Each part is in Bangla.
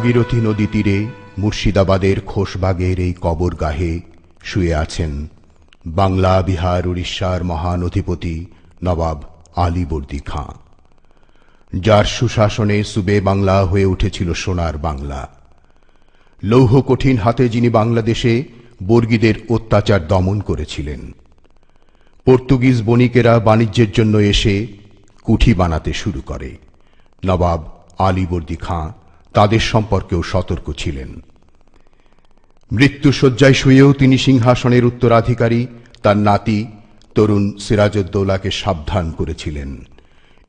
ভাগীরথী নদী তীরে মুর্শিদাবাদের খোশবাগের এই কবরগাহে শুয়ে আছেন বাংলা, বিহার, উড়িষ্যার মহান অধিপতি নবাব আলীবর্দী খাঁ, যার সুশাসনে সুবে বাংলা হয়ে উঠেছিল সোনার বাংলা। লৌহ কঠিন হাতে যিনি বাংলাদেশে বর্গীদের অত্যাচার দমন করেছিলেন। পর্তুগিজ বণিকেরা বাণিজ্যের জন্য এসে কুঠি বানাতে শুরু করে। নবাব আলীবর্দী খাঁ তাদের সম্পর্কেও সতর্ক ছিলেন। মৃত্যুশয্যায় শুয়েও তিনি সিংহাসনের উত্তরাধিকারী তার নাতি তরুণ সিরাজউদ্দৌলাকে সাবধান করেছিলেন,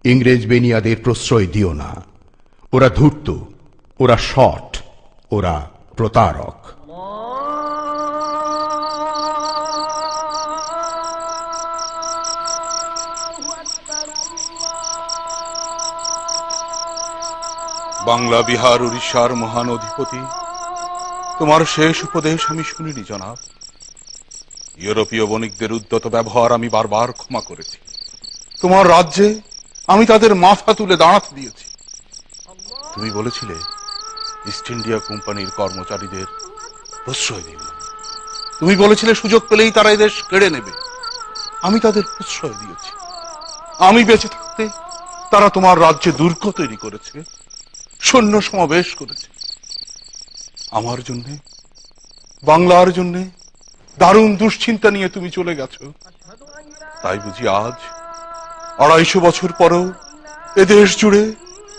ইংরেজ বেনিয়াদের প্রশ্রয় দিও না, ওরা ধূর্ত, ওরা শট, ওরা প্রতারক। বাংলা, বিহার, উড়িষ্যার মহান অধিপতি, তোমার শেষ উপদেশ আমি শুনিনি জনাব। ইউরোপীয় বণিকদের উদ্যত ব্যবহার আমি বারবার ক্ষমা করেছি। তোমার রাজ্যে আমি তাদের মাথা তুলে দাঁড়াতে দিয়েছি। তুমি বলেছিলে ইস্ট ইন্ডিয়া কোম্পানির কর্মচারীদের প্রশ্রয় দিও না। তুমি বলেছিলে সুযোগ পেলেই তারা এদেশ কেড়ে নেবে। আমি তাদের প্রশ্রয় দিয়েছি। আমি বেঁচে থাকতে তারা তোমার রাজ্যে দুর্গ তৈরি করেছে, সৈন্য সমাবেশ করেছে। আমার জন্যে, বাংলার জন্যে দারুণ দুশ্চিন্তা নিয়ে তুমি চলে গেছো। তাই বুঝি আজ 250 বছর পরেও এদেশ জুড়ে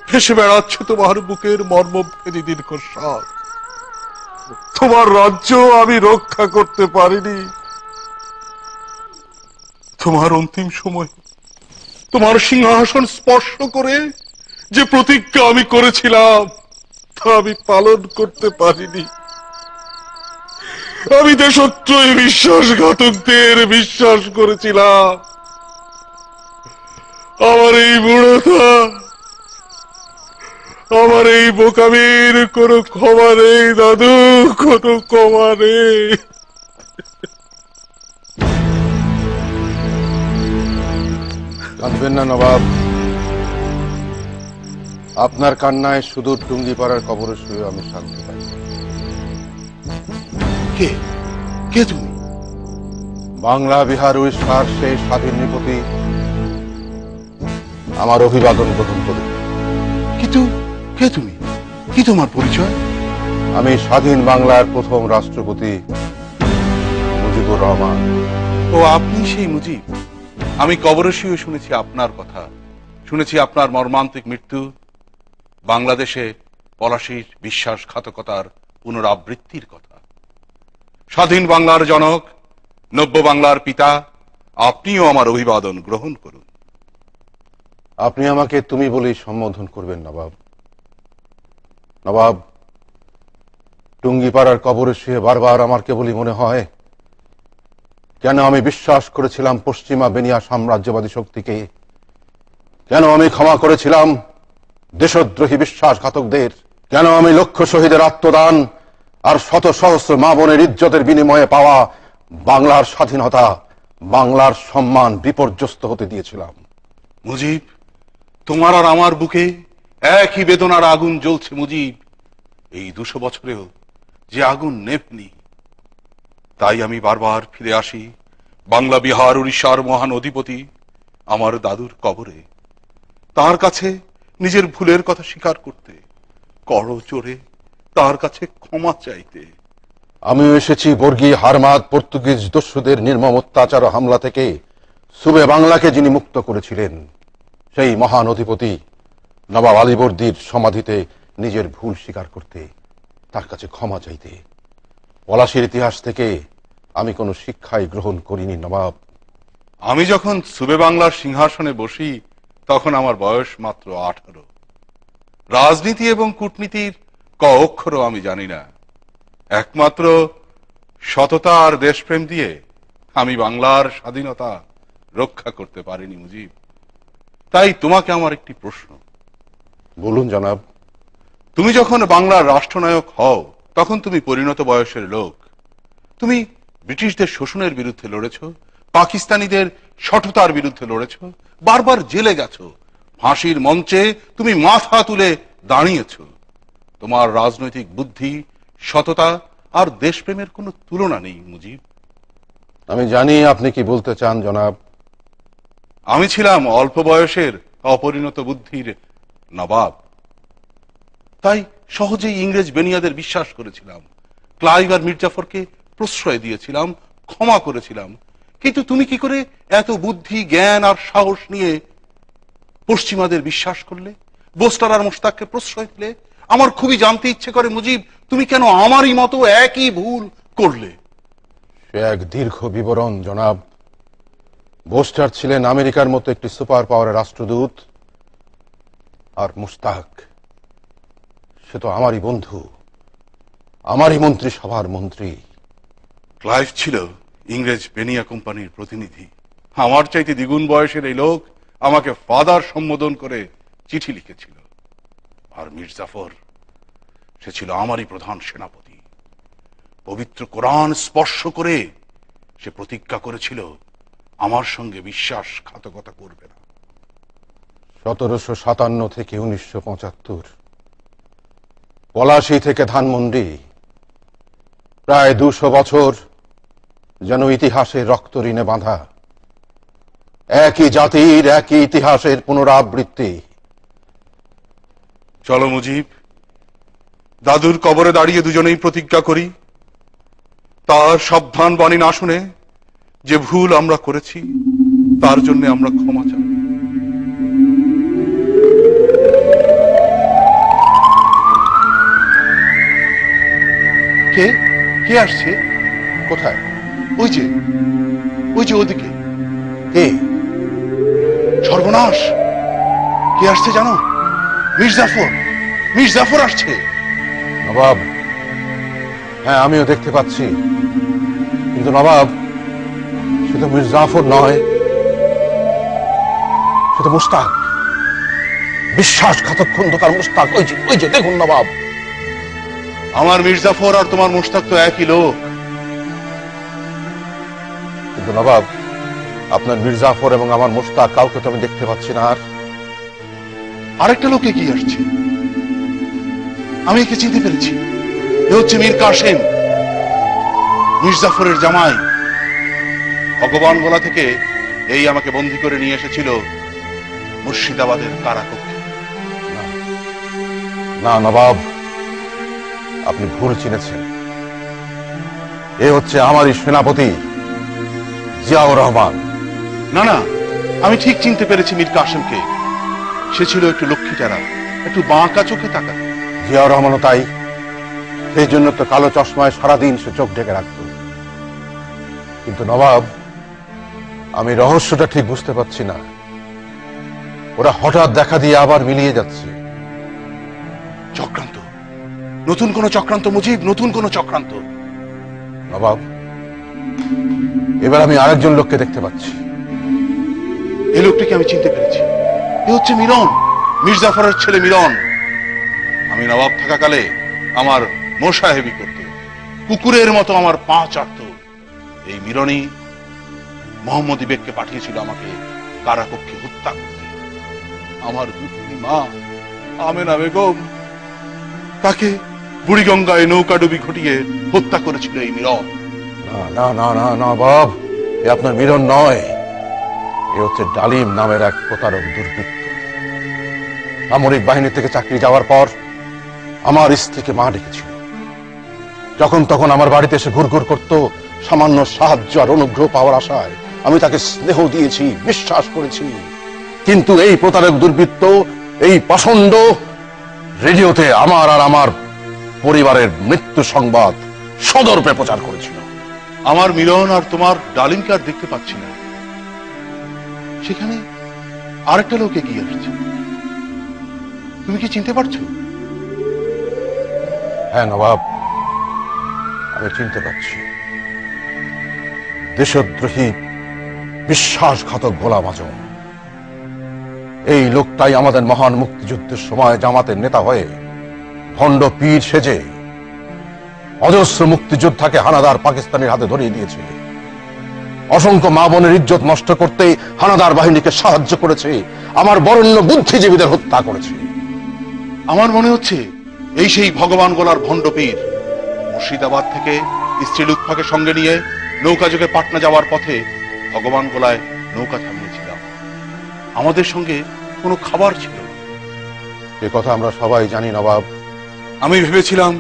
ভেসে বেড়াচ্ছে তোমার বুকের মর্মভেদী দীর্ঘশ্বাস। তোমার রাজ্য আমি রক্ষা করতে পারিনি। তোমার অন্তিম সময় তোমার সিংহাসন স্পর্শ করে যে প্রতিজ্ঞা আমি করেছিলাম তা আমি পালন করতে পারিনি। আমি দেশত্রয়ী বিশ্বাসঘাতকদের বিশ্বাস করেছিলাম। আমার এই বুড়োতা, আমার এই বোকামির কোনো ক্ষমা নেই দাদু, কোনো ক্ষমা নেই। কাঁদবেন না নবাব, আপনার কান্নায় সুদূর টুঙ্গিপাড়ার কবরে শুয়ে আমি শান্তি পাই। কে কে তুমি? বাংলা, বিহার, উড়িষ্যার সেই স্বাধীন নৃপতি, আমার অভিবাদন গ্রহণ করুন। কিন্তু কে তুমি? কি তোমার পরিচয়? আমি স্বাধীন বাংলার প্রথম রাষ্ট্রপতি মুজিবুর রহমান। ও আপনি সেই মুজিব? আমি কবরে শুয়ে শুনেছি আপনার কথা, শুনেছি আপনার মর্মান্তিক মৃত্যু, বাংলাদেশে পলাশীর বিশ্বাসঘাতকতার পুনরাবৃত্তির কথা। স্বাধীন বাংলার জনক, নব্য বাংলার পিতা, আপনিও আমার অভিবাদন গ্রহণ করুন। আপনি আমাকে তুমি বলেই সম্বোধন করবেন নবাব। নবাব, টুঙ্গিপাড়ার কবরে শুয়ে বারবার আমার কেবলই মনে হয়, কেন আমি বিশ্বাস করেছিলাম পশ্চিমা বেনিয়া সাম্রাজ্যবাদী শক্তিকে, কেন আমি ক্ষমা করেছিলাম দেশদ্রোহী বিশ্বাসঘাতকদের, কেন আমি লক্ষ শহীদের আত্মদান আর শত সহস্র মা বোনের ইজ্জতের বিনিময়ে পাওয়া বাংলার স্বাধীনতা, বাংলার সম্মান বিপর্যস্ত হতে দিয়েছিলাম। মুজিব, তোমার আর আমার বুকে একই বেদনার আগুন জ্বলছে মুজিব। এই 200 বছরেও যে আগুন নেভনি। তাই আমি বারবার ফিরে আসি বাংলা, বিহার, উড়িষ্যার মহান অধিপতি আমার দাদুর কবরে, তার কাছে নিজের ভুলের কথা স্বীকার করতে, করজোড়ে তার কাছে ক্ষমা চাইতে। আমিও এসেছি বর্গী, হারমাদ, পর্তুগিজ দস্যুদের নির্মম অত্যাচার ও হামলা থেকে সুবে বাংলাকে যিনি মুক্ত করেছিলেন, সেই মহান অধিপতি নবাব আলীবর্দীর সমাধিতে নিজের ভুল স্বীকার করতে, তার কাছে ক্ষমা চাইতে। পলাশীর ইতিহাস থেকে আমি কোনো শিক্ষাই গ্রহণ করিনি নবাব। আমি যখন সুবে বাংলার সিংহাসনে বসি তখন আমার বয়স মাত্র 18। রাজনীতি এবং কূটনীতির ক অক্ষরও আমি জানি না। একমাত্র সততা আর দেশপ্রেম দিয়ে আমি বাংলার স্বাধীনতা রক্ষা করতে পারিনি মুজিব। তাই তোমাকে আমার একটি প্রশ্ন। বলুন জনাব। তুমি যখন বাংলার রাষ্ট্রনায়ক হও তখন তুমি পরিণত বয়সের লোক। তুমি ব্রিটিশদের শোষণের বিরুদ্ধে লড়েছ, পাকিস্তানিদের সঠতার বিরুদ্ধে লড়েছ, বারবার জেলে গেছো, ফাঁসির মঞ্চে তুমি মাথা তুলে দাঁড়িয়েছ। তোমার রাজনৈতিক বুদ্ধি, সততা আর দেশপ্রেমের কোনো তুলনা নেই মুজিব। আমি জানি আপনি কি বলতে চান জনাব। আমি ছিলাম অল্প বয়সের অপরিণত বুদ্ধির নবাব, তাই সহজেই ইংরেজ বেনিয়াদের বিশ্বাস করেছিলাম। ক্লাইভ আর মির্জাফরকে প্রশ্রয় দিয়েছিলাম, ক্ষমা করেছিলাম। কিন্তু তুমি কি করে এত বুদ্ধি, জ্ঞান আর সাহস নিয়ে পশ্চিমাদের বিশ্বাস করলে, বোস্টার আর মোশতাককে প্রশ্রয় দিলে? আমার খুবই জানতে ইচ্ছে করে মুজিব, তুমি কেন আমারই মতো একই ভুল করলে? সে এক দীর্ঘ বিবরণ জনাব। বোস্টার ছিলেন আমেরিকার মতো একটি সুপার পাওয়ারের রাষ্ট্রদূত, আর মুশতাক সে তো আমারই বন্ধু, আমারই মন্ত্রিসভার মন্ত্রী। ক্লাইভ ছিল ইংরেজ বেনিয়া কোম্পানির প্রতিনিধি। আমার চাইতে দ্বিগুণ বয়সের এই লোক আমাকে ফাদার সম্বোধন করে চিঠি লিখেছিল। আর মির্জাফর, সে ছিল আমারই প্রধান সেনাপতি। পবিত্র কোরআন স্পর্শ করে সে প্রতিজ্ঞা করেছিল আমার সঙ্গে বিশ্বাসঘাতকতা করবে না। 1757 থেকে 1975, পলাশী থেকে ধানমন্ডি, প্রায় 200 বছর যেন ইতিহাসের রক্ত ঋণে বাঁধা। একই জাতির, একই ইতিহাসের পুনরাবৃত্তি। চলো মুজিব, দাদুর কবরে দাঁড়িয়ে দুজনেই প্রতিজ্ঞা করি, তার সাবধান বাণী না শুনে যে ভুল আমরা করেছি তার জন্য আমরা ক্ষমা চাই। কে কে আসছে? কোথায়? ওই যে ওদিকে। কে? সর্বনাশ! কে আসছে জানো? মির্জাফর! মির্জাফর আসছে। নবাব, হ্যাঁ আমিও দেখতে পাচ্ছি, কিন্তু নবাব সে তো মির্জাফর নয়, সে তো মুশতাক, বিশ্বাসঘাতক খন্দকার মুশতাক। ওই যে দেখুন নবাব। আমার মির্জাফর আর তোমার মুশতাক তো একই লোক। কিন্তু নবাব, আপনার মির্জাফর এবং আমার মুশতাক কাউকে তো আমি দেখতে পাচ্ছি না। আর আরেকটা লোক এগিয়ে আসছে, আমি একে চিনতে পেরেছি। এ হচ্ছে মীর কাসেম, মির্জাফরের জামাই। ভগবান গোলা থেকে এই আমাকে বন্দী করে নিয়ে এসেছিল মুর্শিদাবাদের কারাকক্ষে। না নবাব, আপনি ভুল চিনেছেন। এ হচ্ছে আমারই সেনাপতি জিয়াউর রহমান। না না, আমি ঠিক চিনতে পেরেছি মীর কাসেমকে। সে ছিল একটু লক্ষ্মীটারা, একটু বাঁকা চোখে তাকাত। জিয়াউর রহমানও তাই। সেই জন্য তো কালো চশমায় সারাদিন সে চোখ ঢেকে রাখত। কিন্তু নবাব, আমি রহস্যটা ঠিক বুঝতে পারছি না। ওরা হঠাৎ দেখা দিয়ে আবার মিলিয়ে যাচ্ছে। চক্রান্ত, নতুন কোন চক্রান্ত মুজিব, নতুন কোন চক্রান্ত। নবাব, এবার আমি আরেকজন লোককে দেখতে পাচ্ছি। এই লোকটিকে আমি চিনতে পেরেছি। এ হচ্ছে মিরন, মির্জাফরের ছেলে মিরন। আমি নবাব থাকাকালে আমার মোসাহেবি করত, কুকুরের মতো আমার পা চাটত। এই মিরনই মোহাম্মদ বেগকে পাঠিয়েছিল আমাকে কারাকক্ষে হত্যা করতে। আমার দুঃখী মা আমেনা বেগম, তাকে বুড়িগঙ্গায় নৌকাডুবি ঘটিয়ে হত্যা করেছিল এই মিরন। না না না না না বাব, এ আপনার মিরন নয়। এ হচ্ছে ডালিম নামের এক প্রতারক দুর্বৃত্ত। সামরিক বাহিনী থেকে চাকরি যাওয়ার পর আমার স্ত্রীকে মা ডেকেছিল। যখন তখন আমার বাড়িতে এসে ঘুরঘুর করত, সামান্য সাহায্য আর অনুগ্রহ পাওয়ার আশায়। আমি তাকে স্নেহ দিয়েছি, বিশ্বাস করেছি। কিন্তু এই প্রতারক দুর্বৃত্ত, এই পাষণ্ড রেডিওতে আমার আর আমার পরিবারের মৃত্যু সংবাদ সদর্পে প্রচার করেছিল। আমার মিলন আর তোমার ডালিমকে আর দেখতে পাচ্ছি না। সেখানে আরেকটা লোক এগিয়ে আসছে, তুমি কি চিনতে পারছো? হ্যাঁ নবাব, আমি চিনতে পারছি। দেশদ্রোহী, বিশ্বাসঘাতক গোলাম আজম। এই লোকটাই আমাদের মহান মুক্তিযুদ্ধের সময় জামাতের নেতা হয়ে ভণ্ড পীর সেজে অজস্র মুক্তিযোদ্ধাকে হানাদার পাকিস্তানের হাতে ধরিয়ে দিয়েছে। অসংখ্য মা বোনের ইজ্জত নষ্ট করতে হানাদার বাহিনীকে সাহায্য করেছে। আমার বরেণ্য বুদ্ধিজীবীদের হত্যা করেছে। আমার মনে হচ্ছে এই সেই ভগবান গোলার ভণ্ডপীর। মুর্শিদাবাদ থেকে স্ত্রী লুৎফাকে সঙ্গে নিয়ে নৌকা যোগে পাটনা যাওয়ার পথে ভগবান গোলায় নৌকা থামিয়েছিলাম। আমাদের সঙ্গে কোনো খাবার ছিল না। এ কথা আমরা সবাই জানি নবাব। আমি ভেবেছিলাম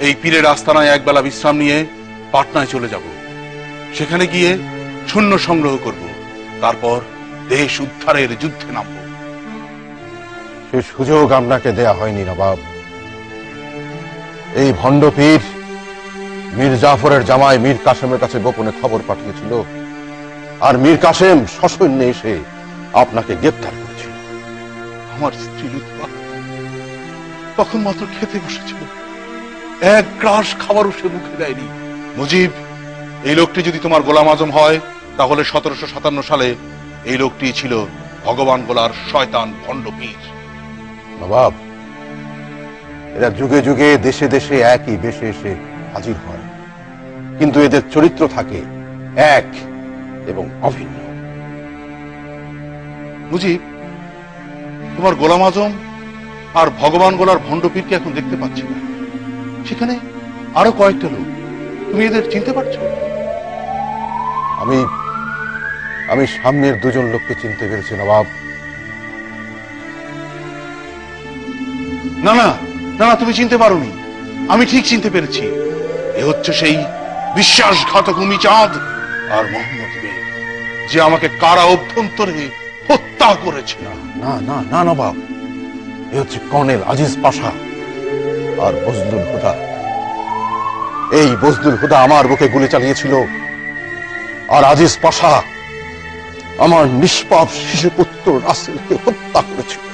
এই পীরের আস্তানায় একবেলা বিশ্রাম নিয়ে পাটনায় চলে যাব। সেখানে গিয়ে সৈন্য সংগ্রহ করব, তারপর দেশ উদ্ধারের যুদ্ধে নামব। সে সুযোগ আপনাকে দেয়া হয়নি নবাব। এই ভণ্ডপীর মীর জাফরের জামাই মীর কাসেমের কাছে গোপনে খবর পাঠিয়েছিল, আর মীর কাসেম সসৈন্যে এসে আপনাকে গ্রেপ্তার করেছিল। আমার স্ত্রী লুৎফা তখন মাত্র খেতে বসেছিল, এক গ্রাস খাবারও সে মুখে দেয়নি। মুজিব, এই লোকটি যদি তোমার গোলাম আজম হয়, তাহলে 1757 সালে এই লোকটি ছিল ভগবান গোলার শয়তান ভণ্ডপীর। নবাব, এরা যুগে যুগে দেশে দেশে একই বেশে এসে হাজির হয়, কিন্তু এদের চরিত্র থাকে এক এবং অভিন্ন। মুজিব, তোমার গোলাম আজম আর ভগবান গোলার ভণ্ডপীরকে এখন দেখতে পাচ্ছি না। সেখানে আরো কয়েকটা লোক, তুমি এদের চিনতে পারছো? আমি সামনের দুজন লোককে চিনতে পেরেছি নবাব। না না না না, তুমি চিনতে পারোনি। আমি ঠিক চিনতে পেরেছি। এ হচ্ছে সেই বিশ্বাসঘাতক চাঁদ আর মোহাম্মদ বেগ, যে আমাকে কারা অভ্যন্তরে হত্যা করেছে। না না না নবাব, এ হচ্ছে কর্নেল আজিজ পাশা আর বজলুল হুদা। এই বজলুল হুদা আমার বুকে গুলি চালিয়েছিল, আর আজিজ পাশা আমার নিষ্পাপ শিশুপুত্র রাসেলকে হত্যা করেছিল।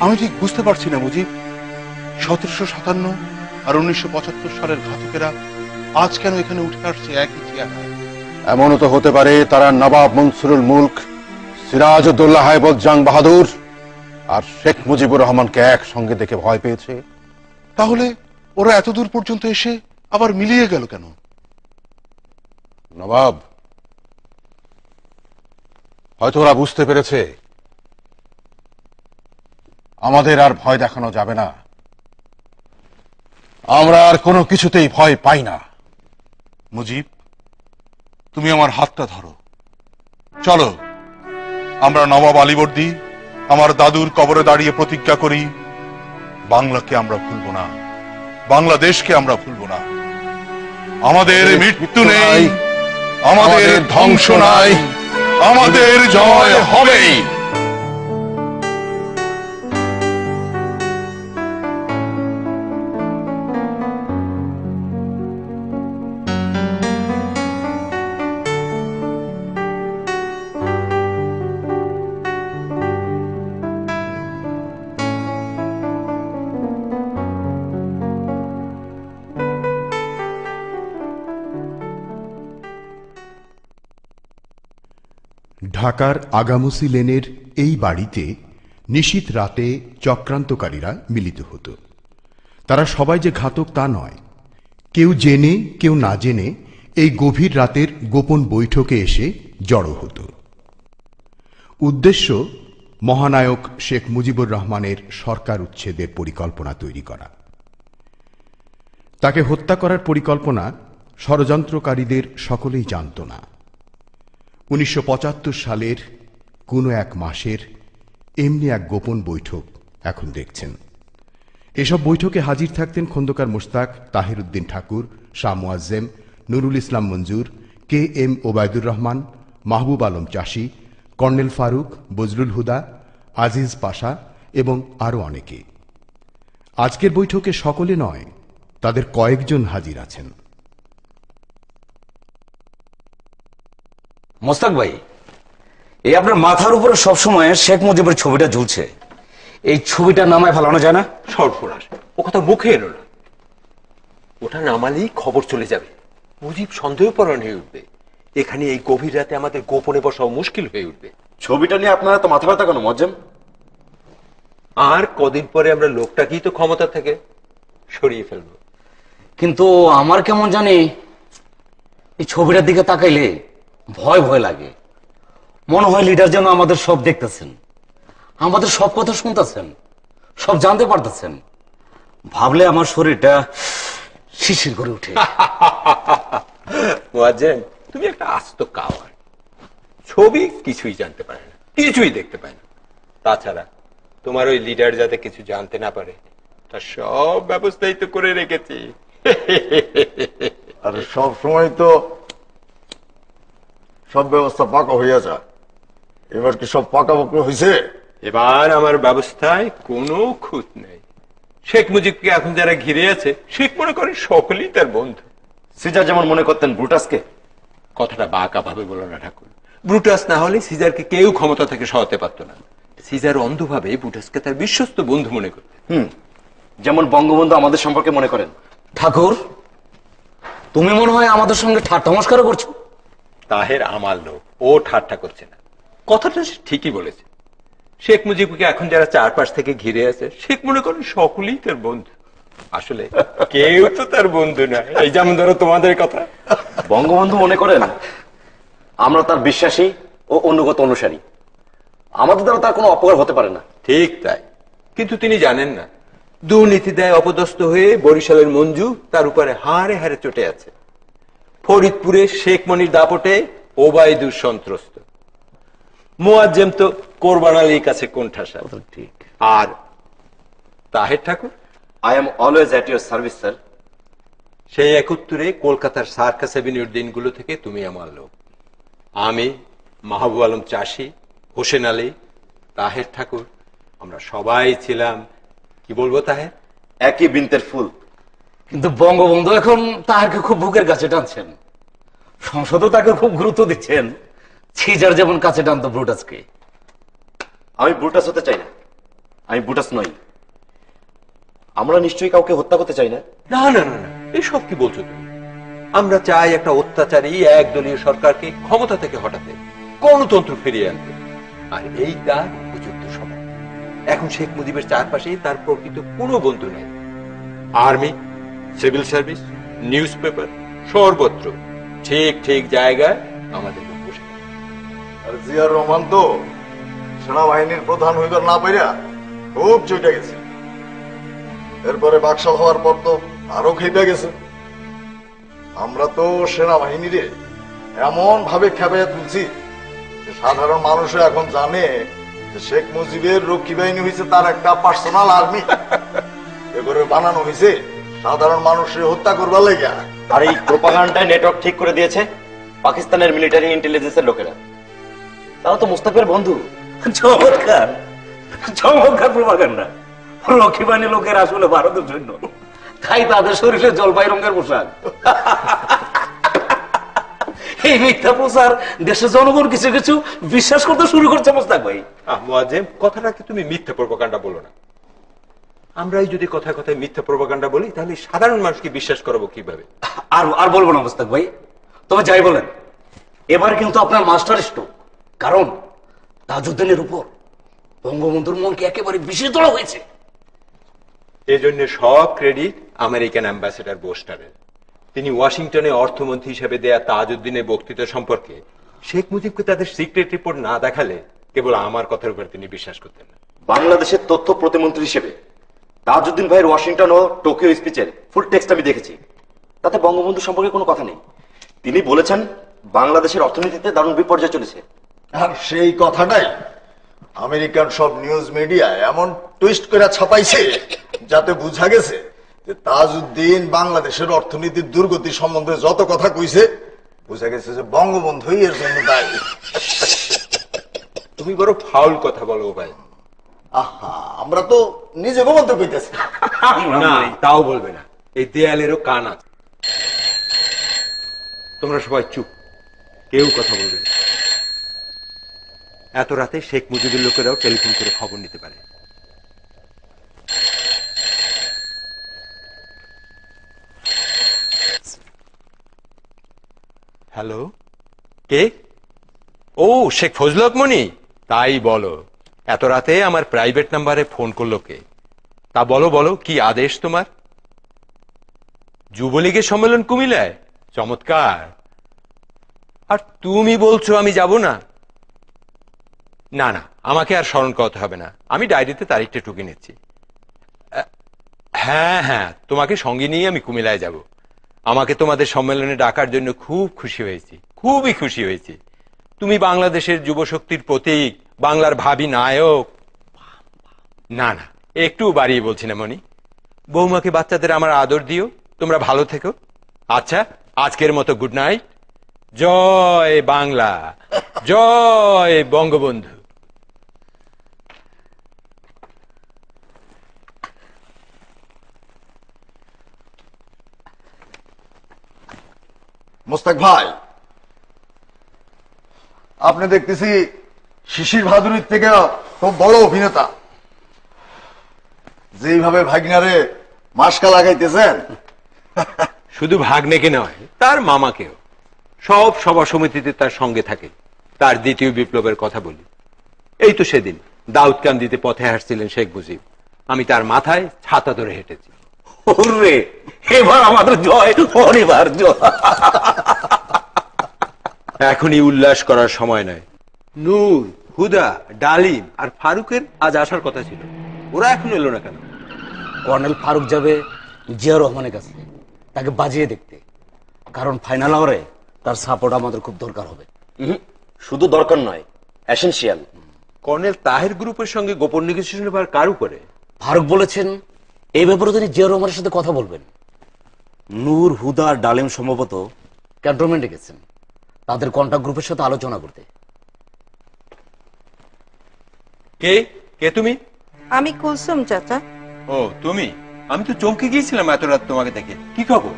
আমি ঠিক বুঝতে পারছি না মুজিব, 1757 আর 1975 সালের ঘাতকেরা আজ কেন এখানে উঠে আসছে একই চেহারায়? এমনও তো হতে পারে তারা নবাব মনসুরুল মুলক, সিরাজউদ্দৌলা হায়বতজাং বাহাদুর আর শেখ মুজিবুর রহমানকে একসঙ্গে দেখে ভয় পেয়েছে। তাহলে ওরা এত দূর পর্যন্ত এসে আবার মিলিয়ে গেল কেন? নবাব, হয়তো ওরা বুঝতে পেরেছে আমাদের আর ভয় দেখানো যাবে না। আমরা আর কোনো কিছুতেই ভয় পাই না। মুজিব, তুমি আমার হাতটা ধরো, চলো আমরা নবাব আলীবর্দী আমার দাদুর কবরে দাঁড়িয়ে প্রতিজ্ঞা করি, বাংলাকে আমরা ভুলব না, বাংলাদেশকে আমরা ভুলব না। আমাদের মৃত্যু নেই, আমাদের ধ্বংস নাই, আমাদের জয় হবেই। ঢাকার আগামসি লেনের এই বাড়িতে নিশীথ রাতে চক্রান্তকারীরা মিলিত হতো। তারা সবাই যে ঘাতক তা নয়, কেউ জেনে কেউ না জেনে এই গভীর রাতের গোপন বৈঠকে এসে জড়ো হতো। উদ্দেশ্য মহানায়ক শেখ মুজিবুর রহমানের সরকার উচ্ছেদের পরিকল্পনা তৈরি করা। তাকে হত্যা করার পরিকল্পনা ষড়যন্ত্রকারীদের সকলেই জানত না। 1975 সালের কোনো এক মাসের এমনি এক গোপন বৈঠক এখন দেখছেন। এসব বৈঠকে হাজির থাকতেন খন্দকার মোশতাক, তাহির উদ্দিন ঠাকুর, শাহ মুয়াজ্জেম, নুরুল ইসলাম মঞ্জুর, কে এম ওবায়দুর রহমান, মাহবুব আলম চাষী, কর্নেল ফারুক, বজলুল হুদা, আজিজ পাশা এবং আরো অনেকে। আজকের বৈঠকে সকলে নয়, তাদের কয়েকজন হাজির আছেন। মোস্তাক ভাই, এই আপনার মাথার উপরে সবসময় শেখ মুজিবের ছবিটা ঝুলছে, এই ছবিটা নামায় ফেলানো যায় না? সর্বনাশ, ও কথা মুখে এলো না। ওটা নামালেই খবর চলে যাবে, মুজিব সন্দেহপরায়ণ হয়ে উঠবে। এখানে এই গভীর রাতে আমাদের গোপনে বসাও মুশকিল হয়ে উঠবে। ছবিটা নিয়ে আপনারা তো মাথা ব্যথা কেন মজ্জেম? আর কদিন পরে আমরা লোকটাকেই তো ক্ষমতা থেকে সরিয়ে ফেলবো। কিন্তু আমার কেমন জানি এই ছবিটার দিকে তাকাইলে ভয় ভয় লাগে। মনে হয় লিডার যেন আমাদের সব দেখতেছেন, আমাদের সব কথা শুনতেছেন, সব জানতে পারতেছেন। ভাবলে আমার শরীরটা শিশির করে উঠে। মোয়াজ্জেম, তুমি একটা আস্ত কাওয়ার। ছবি কিছুই জানতে পারে না, কিছুই দেখতে পায় না। তাছাড়া তোমার ওই লিডার যাতে কিছু জানতে না পারে তার সব ব্যবস্থাই তো করে রেখেছি। আর সব সময় তো সব ব্যবস্থা পাকা হইয়া যায়। এবার কি সব পাকা পাকা হয়েছে? এবার আমার ব্যবস্থায় কোনো খুঁত নেই। শেখ মুজিবকে এখন যারা ঘিরে আছে, শেখ মনে করেন সকলেই তার বন্ধু। সিজার যেমন মনে করতেন ব্রুটাসকে, কথাটা বাঁকা ভাবে বলো না ঠাকুর। ব্রুটাস না হলে সিজারকে কেউ ক্ষমতা থেকে সরাতে পারতো না। সিজার অন্ধভাবে ব্রুটাসকে তার বিশ্বস্ত বন্ধু মনে করত। যেমন বঙ্গবন্ধু আমাদের সম্পর্কে মনে করেন। ঠাকুর, তুমি মনে হয় আমাদের সঙ্গে ঠাট্টা মস্করা করছো। তাহের আমার লোক, ও ঠাট্টা করছে না, কথাটা সে ঠিকই বলেছে। শেখ মুজিবকে এখন যারা চারপাশ থেকে ঘিরে আছে, শেখ মনে করেন সকলেই তার বন্ধু। আসলে কেউ তো তার বন্ধু না। এই যেমন ধরো তোমাদের কথা। বঙ্গবন্ধু মনে করেন আমরা তার বিশ্বাসী ও অনুগত অনুসারী, আমাদের দ্বারা তার কোনো অপকার হতে পারে না। ঠিক তাই, কিন্তু তিনি জানেন না দুর্নীতি দায় অপদস্থ হয়ে বরিশালের মঞ্জু তার উপরে হাড়ে হাড়ে চটে আছে। ফরিদপুরে শেখ মনির দাপটে ওবায়দুর সন্ত্রস্ত। মোয়াজ্জেম তো কোরবান আলীর কাছে কোণঠাসা। ঠিক। আর Taher Thakur I am always at your service sir. সেই 71-এ কলকাতার সার্কাস এভিনিউর দিনগুলো থেকে তুমি আমার লোক। আমি, মাহবুব আলম চাষি, হোসেন আলী, তাহের ঠাকুর, আমরা সবাই ছিলাম, কি বলবো তাহের, একই বৃন্তের ফুল। কিন্তু বঙ্গবন্ধু এখন তাহাকে খুব বুকের কাছে টানছেন। সংসদও তাকে খুব গুরুত্ব দিচ্ছেন। সিজার যেমন কাছে টানতো ব্রুটাসকে। আমি ব্রুটাস হতে চাই না, আমি ব্রুটাস নই। আমরা নিশ্চয়ই কাউকে হত্যা করতে চাই না। না না না না, এসব কি বলছো তুমি? আমরা চাই একটা অত্যাচারী একদলীয় সরকারকে ক্ষমতা থেকে হটাতে, গণতন্ত্র ফিরিয়ে আনতে। আর এই তার উপযুক্ত সময়। এখন শেখ মুজিবের চারপাশে তার প্রকৃত কোনো বন্ধু নেই। Army, civil service, news paper, সর্বত্র ঠিক ঠিক জায়গায় আমাদের লোক বসে আছে। আর জিয়ার রহমান তো সেনাবাহিনীর প্রধান হইবার না পাইরা খুব চইটা গেছে। এরপরে বাকশাল হওয়ার পর তো আরো খেপে গেছে। আমরা তো সেনাবাহিনীরে এমন ভাবে খেপাইয়া তুলছি যে সাধারণ মানুষও এখন জানে যে শেখ মুজিবের রক্ষী বাহিনী হয়েছে তার একটা পার্সোনাল আর্মি। এবারে বানানো হয়েছে সাধারণ মানুষের হত্যা করবার লাগিয়া। আর এই প্রোপাগান্ডায় নেটওয়ার্ক ঠিক করে দিয়েছে পাকিস্তানের মিলিটারি ইন্টেলিজেন্সের লোকেরা। তারা তো মুস্তাফের বন্ধু। চমৎকার, চমৎকার প্রপাগান্ডা। লক্ষ্মী বাহিনী লোকের আসলে ভারতের জন্য, তাই তাদের শরীরে জলপাই রঙের পোশাক। এই মিথ্যা প্রচার দেশের জনগণ কিছু কিছু বিশ্বাস করতে শুরু করছে মোস্তাক ভাই। মুয়াজ্জেম, কথাটাকে তুমি মিথ্যা প্রোপাগান্ডা বলো না। আমরাই যদি কথায় কথায় মিথ্যা প্রোপাগান্ডা বলি, তাহলে সাধারণ মানুষকে বিশ্বাস করাবো কিভাবে? আর আর বলবো না মোস্তাক ভাই, তবে যাই বলেন এবার কিন্তু আপনার মাস্টার স্ট্রোক। কারণ তাজউদ্দিনের উপর বঙ্গবন্ধুর মনকে একেবারে বিশেষ তোলা হয়েছে। এজন্য সব ক্রেডিট আমেরিকান অ্যাম্বাসেডর বোস্টারের। তিনি ওয়াশিংটনে অর্থমন্ত্রী হিসেবে দেয়া তাজউদ্দিনের বক্তৃতা সম্পর্কে শেখ মুজিবকে তাদের সিক্রেট রিপোর্ট না দেখালে কেবল আমার কথার উপর তিনি বিশ্বাস করতেন না। বাংলাদেশের তথ্য প্রতিমন্ত্রী হিসেবে তাজউদ্দিন ভাইয়ের ওয়াশিংটন ও টোকিও স্পিচের ফুল টেক্সট আমি দেখেছি। তাতে বঙ্গবন্ধু সম্পর্কে কোনো কথা নেই। তিনি বলেছেন বাংলাদেশের অর্থনীতিতে দারুণ বিপর্যয় চলেছে। আর সেই কথাটাই আমেরিকান সব নিউজ মিডিয়া এমন টুইস্ট করে ছাপাইছে যাতে বোঝা গেছে যে তাজউদ্দিন বাংলাদেশের অর্থনীতির দুর্গতি সম্বন্ধে যত কথা কইছে, বোঝা গেছে যে বঙ্গবন্ধুই এর জন্য দায়ী। তুমি বড় ফাউল কথা বলো ভাই। আহা, আমরা তো নিজেকে বলতে কইতেছি। না, তাও বলবে না, এই দেয়ালেরও কান আছে। তোমরা সবাই চুপ, কেউ কথা বলবে না। এত রাতে শেখ মুজিবের লোকেরাও টেলিফোন করে খবর নিতে পারে। হ্যালো, কে? ও, শেখ ফজলুল হক মনি। তাই বলো, এত রাতে আমার প্রাইভেট নাম্বারে ফোন করলো কে? তা বলো বলো, কি আদেশ তোমার? যুবলীগের সম্মেলন কুমিল্লায়? চমৎকার। আর তুমি বলছো আমি যাব না? না না, আমাকে আর স্মরণ করতে হবে না, আমি ডায়েরিতে তারিখটা টুকে নিচ্ছি। হ্যাঁ হ্যাঁ, তোমাকে সঙ্গে নিয়ে আমি কুমিল্লায় যাব। আমাকে তোমাদের সম্মেলনে ডাকার জন্য খুব খুশি হয়েছি, খুবই খুশি হয়েছি। তুমি বাংলাদেশের যুবশক্তির প্রতীক, বাংলার ভাবি নায়ক। না না, একটু বাড়িয়ে বলছি না মনি। বৌমাকে বাচ্চাদের আমার আদর দিও, তোমরা ভালো থেকো। আচ্ছা, আজকের মতো গুড নাইট। জয় বাংলা, জয় বঙ্গবন্ধু। মোস্তাক ভাই, আপনি দেখতেছি শিশির ভাদুরীর থেকে খুব বড় অভিনেতা। যেইভাবে ভাগিনারে মাসকা লাগাইতেছেন। শুধু ভাগ্নেকে নয়, তার মামাকেও। সব সভা সমিতিতে তার সঙ্গে থাকে। তার দ্বিতীয় বিপ্লবের কথা বলি, এই তো সেদিন দাউদকান্দিতে পথে হাঁটছিলেন শেখ মুজিব, আমি তার মাথায় ছাতা ধরে হেঁটেছি। ওরে, এবার আমাদের জয় অনিবার্য। এখনই উল্লাস করার সময় নয়। নূর, হুদা, ডালিম আর ফারুকের আজ আসার কথা ছিল, ওরা এখন এলো না কেন? কর্নেল ফারুক যাবে জিয়া রহমানের কাছে তাকে বাজিয়ে দেখতে, কারণ ফাইনাল আওয়ারে তার সাপোর্ট আমাদের খুব দরকার হবে। শুধু দরকার নয়, এসেনশিয়াল। কর্নেল তাহের গ্রুপের সঙ্গে গোপন নেগোসিয়েশন এবার কার উপরে? ফারুক বলেছেন এই ব্যাপারে তিনি জিয়া রহমানের সাথে কথা বলবেন। নূর, হুদা আর ডালিম সম্ভবত ক্যান্টনমেন্টে গেছেন তাদের কন্টাক্ট গ্রুপের সাথে আলোচনা করতে। কে কে তুমি? আমি কুলসুম চাচা। ও তুমি? আমি তো চমকে গিয়েছিলাম এত রাত তোমাকে দেখে। কি খবর?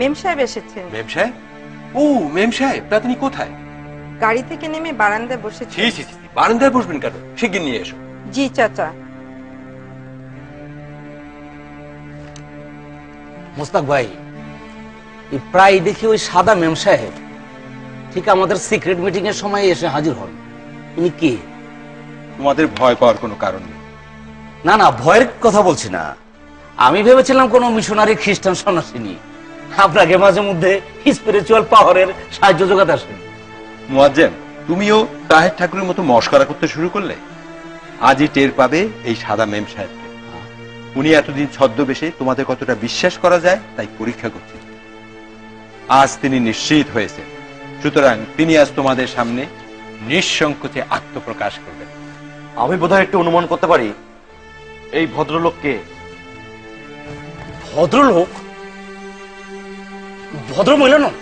মেম সাহেব এসেছেন। মেম সাহেব? ও মেম সাহেব, তা তিনি কোথায়? গাড়ি থেকে নেমে বারান্দায় বসেছে। ছি ছি ছি, বারান্দায় বসবেন কেন? শিগগির নিয়ে এসো। জি চাচা। মোস্তাক ভাই, প্রায় দেখি ওই সাদা মেম সাহেব ঠিক আমাদের সিক্রেট মিটিং এর সময় এসে হাজির হন। ইনি কে? তোমাদের ভয় পাওয়ার কোনো কারণ নেই। না না, ভয়ের কথা বলছি না। আমি ভেবেছিলাম কোনো মিশনারি খ্রিস্টান সন্ন্যাসিনী আপনাকে মাঝে মধ্যে স্পিরিচুয়াল পাওয়ারের সাহায্য যোগাতে আসেন। মুয়াজ্জেম, তুমিও তাহের ঠাকুরের মতো মস্করা করতে শুরু করলে। আজই টের পাবে এই সাদা মেম সাহেবকে। উনি এতদিন ছদ্মবেশে তোমাদের কতটা বিশ্বাস করা যায় তাই পরীক্ষা করছেন। আজ তিনি নিশ্চিত হয়েছেন, সুতরাং তিনি আজ তোমাদের সামনে নিঃসংকোচে আত্মপ্রকাশ করবেন। আমি বোধহয় একটু অনুমান করতে পারি এই ভদ্রলোককে। ভদ্রলোক? ভদ্র মহিলা নন?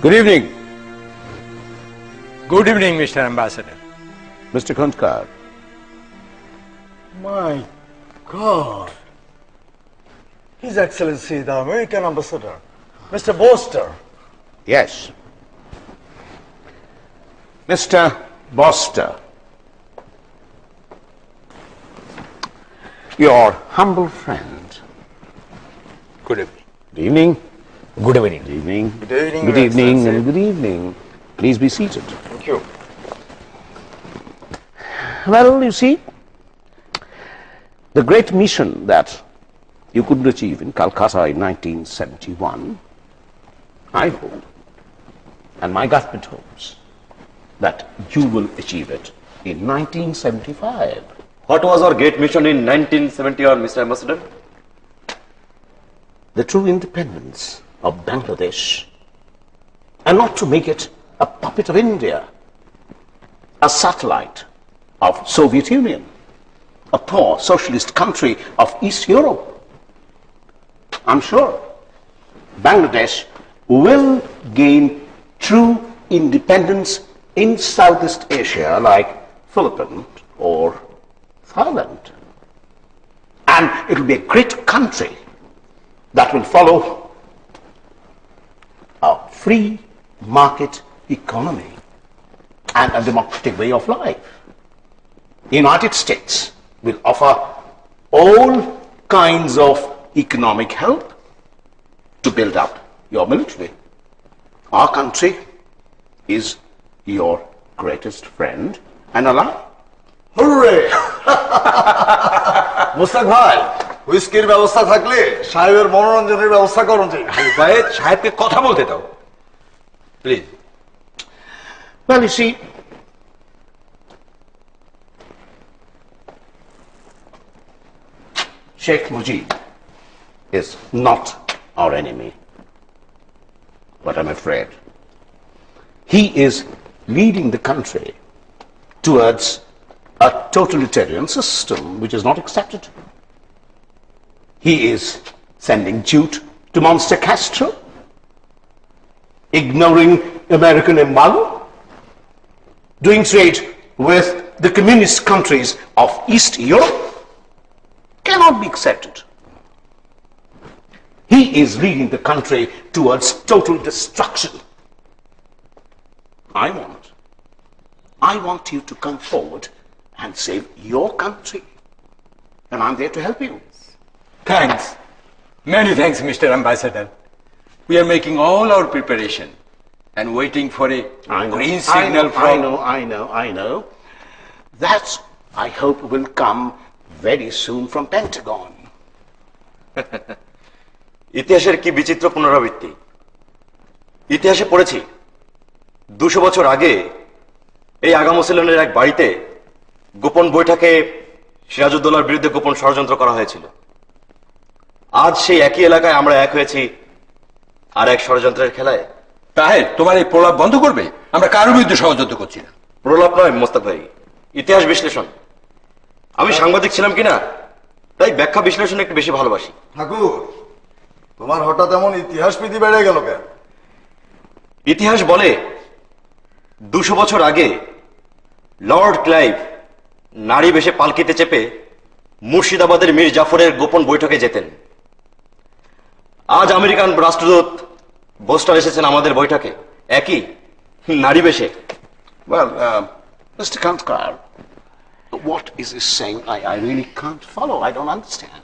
Good evening, good evening mister ambassador. Mister Khandakar. My God. His Excellency, the American Ambassador, Mr. Boster. Yes. Mr. Boster, your humble friend. Good evening. Good evening. Good evening. Good evening. Good evening, Good Your evening Excellency. and good evening. Please be seated. Thank you. Well, you see, the great mission that you couldn't achieve in Calcutta in 1971, I hope, and my government hopes, that you will achieve it in 1975. What was our great mission in 1971, Mr. Ambassador? The true independence of Bangladesh, and not to make it a puppet of India, a satellite of Soviet Union, a poor socialist country of East Europe. I'm sure Bangladesh will gain true independence in Southeast Asia like Philippines or Thailand. And it will be a great country that will follow a free market economy and a democratic way of life. The United States will offer all kinds of economic help to build up your military. Our country is your greatest friend and ally. Hooray! Mostak ভাই, হুইস্কির ব্যবস্থা থাকলে সাহেবের মনোরঞ্জনের ব্যবস্থা করুন যে। জায়েদ সাহেবকে কথা বলতে দাও please. Well, you see, Sheikh Mujib is not our enemy, but I'm afraid he is leading the country towards a totalitarian system which is not accepted. He is sending jute to Monster Castro, ignoring American embargo, doing trade with the communist countries of East Europe. Cannot be accepted. He is leading the country towards total destruction. I want you to come forward and save your country. And I'm there to help you. Thanks. Many thanks, Mr. Ambassador. We are making all our preparation and waiting for a green signal from... I know. That, I hope, will come very soon from Pentagon. ইতিহাসের কি বিচিত্র পুনরাবৃত্তি। ইতিহাসে পড়েছি 200 বছর আগে এই আগা মুসলিমের এক বাড়িতে গোপন বৈঠকে সিরাজউদ্দৌলার বিরুদ্ধে গোপন ষড়যন্ত্র করা হয়েছিল। আজ সেই একই এলাকায় আমরা এক হয়েছি আর এক ষড়যন্ত্রের খেলায়। তাহের, তোমার এই প্রলাপ বন্ধ করবে? আমরা কারোর বিরুদ্ধে ষড়যন্ত্র করছি না। প্রলাপ নয় মোস্তাক ভাই, ইতিহাস বিশ্লেষণ। আমি সাংবাদিক ছিলাম কিনা তাই ব্যাখ্যা বিশ্লেষণ একটু বেশি ভালোবাসি। ঠাকুর, তোমার হঠাৎ এমন ইতিহাস প্রীতি বেড়ে গেল কেন? ইতিহাস বলে 200 বছর আগে লর্ড ক্লাইভ নারী বেশে পালকিতে চেপে মুর্শিদাবাদের মীর জাফরের গোপন বৈঠকে যেতেন। আজ আমেরিকান রাষ্ট্রদূত বোস্টার এসেছেন আমাদের বৈঠকে একই নারী বেশে। Well, Mr. Kantkar, what is he saying? I really can't follow. I don't understand.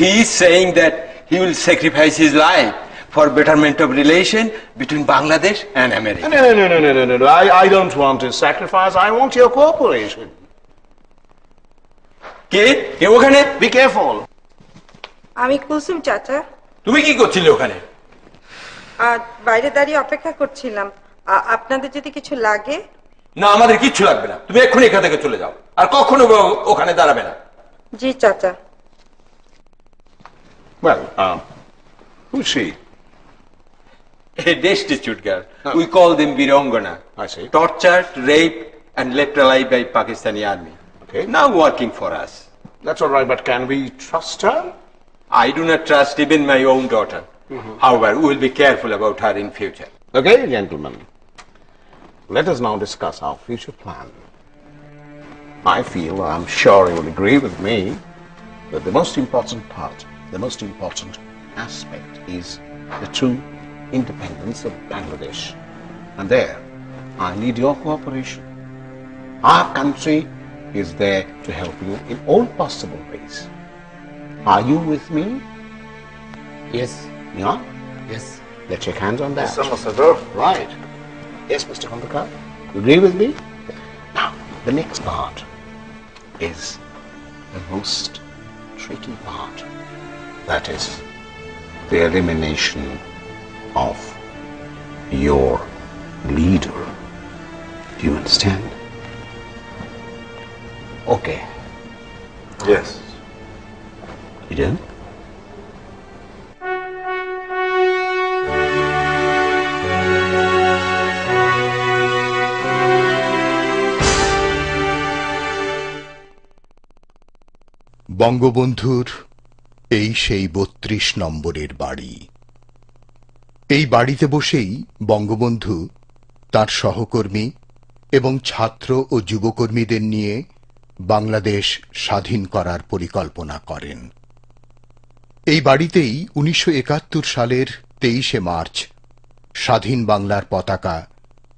He is saying that he will sacrifice his life for betterment of relation between Bangladesh and America. No. I don't want his sacrifice. I want your cooperation. কে ওখানে? Be careful. আমি কুলসুম চাচা। তুমি কি করছিলে ওখানে? আর বাইরে দাঁড়িয়ে অপেক্ষা করছিলাম। আপনাদের যদি কিছু লাগে। না, আমাদের কিচ্ছু লাগবে না। তুমি এক্ষুনি এখান থেকে চলে যাও, আর কখনো ওখানে দাঁড়াবে না। জি চাচা। Well, who's she? A destitute girl. We call them Virongana. I see. Tortured, raped, and left alive by Pakistani army. Okay. Now working for us. That's all right, but can we trust her? I do not trust even my own daughter. However, we will be careful about her in future. Okay, gentlemen. Let us now discuss our future plan. I feel, I'm sure you will agree with me, that the most important part, the most important aspect is the true independence of Bangladesh. And there, I need your cooperation. Our country is there to help you in all possible ways. Are you with me? Yes. Yeah? Yes. Let's shake hands on that. Yes, Ambassador. Right. Yes, Mr. Kandakar? You agree with me? Now, the next part is the most tricky part. That is the elimination of your leader. Do you understand? Okay. Yes. You do? বঙ্গবন্ধুর এই সেই ৩২ নম্বরের বাড়ি। এই বাড়িতে বসেই বঙ্গবন্ধু তার সহকর্মী এবং ছাত্র ও যুবকর্মীদের নিয়ে বাংলাদেশ স্বাধীন করার পরিকল্পনা করেন। এই বাড়িতেই ১৯৭১ সালের ২৩শে মার্চ স্বাধীন বাংলার পতাকা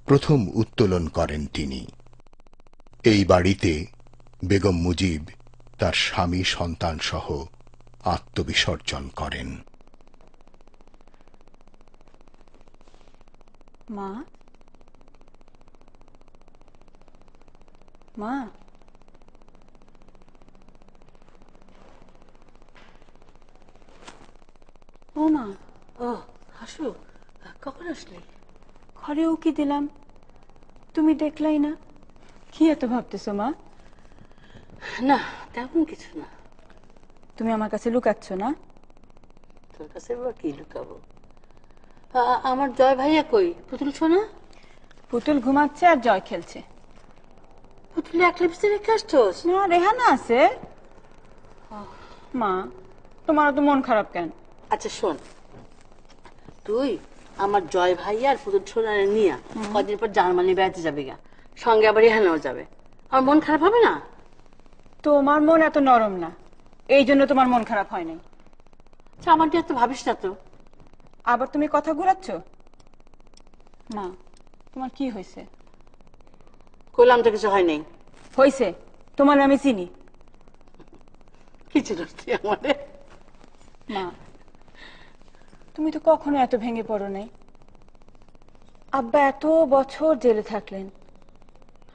প্রথম উত্তোলন করেন তিনি। এই বাড়িতে বেগম মুজিব তার স্বামী সন্তান সহ আত্মবিসর্জন করেন। মা, মা, ও মা। ও হাসু, কখন আসলি? ঘরে উকি দিলাম, তুমি দেখলাই না। কি এত ভাবতেছো মা? না তেমন কিছু না। তুমি আমার কাছে লুকাচ্ছ না? তোর কাছে বা কি লুকাবো? আমার জয় ভাইয়া কই? পুতুল শোনা? পুতুল ঘুমাচ্ছে আর জয় খেলছে। পুতুল এক লিপসে রেখে আসছোস? না, রেহানা আছে। মা, তোমার তো মন খারাপ কেন? আচ্ছা শোন, তুই আমার জয় ভাইয়া আর পুতুল সোনারে নিয়া কদিন পর জার্মানি বেড়াতে যাবি গা, সঙ্গে আবার এখানেও যাবে। আমার মন খারাপ হবে না? তোমার মন এত নরম না, এই জন্য তোমার মন খারাপ হয় নাই। আচ্ছা আমার দিয়ে তো ভাবিস না তো। আবার তুমি কথা ঘুরাচ্ছ। মা, তোমার কি হয়েছে? কইলাম তো কিছু হয় নাই। হয়েছে, তোমার আমি চিনি। কি ছিল তুই আমাদের? মা, তুমি তো কখনো এত ভেঙে পড়ো নাই। আব্বা এত বছর জেলে থাকলেন,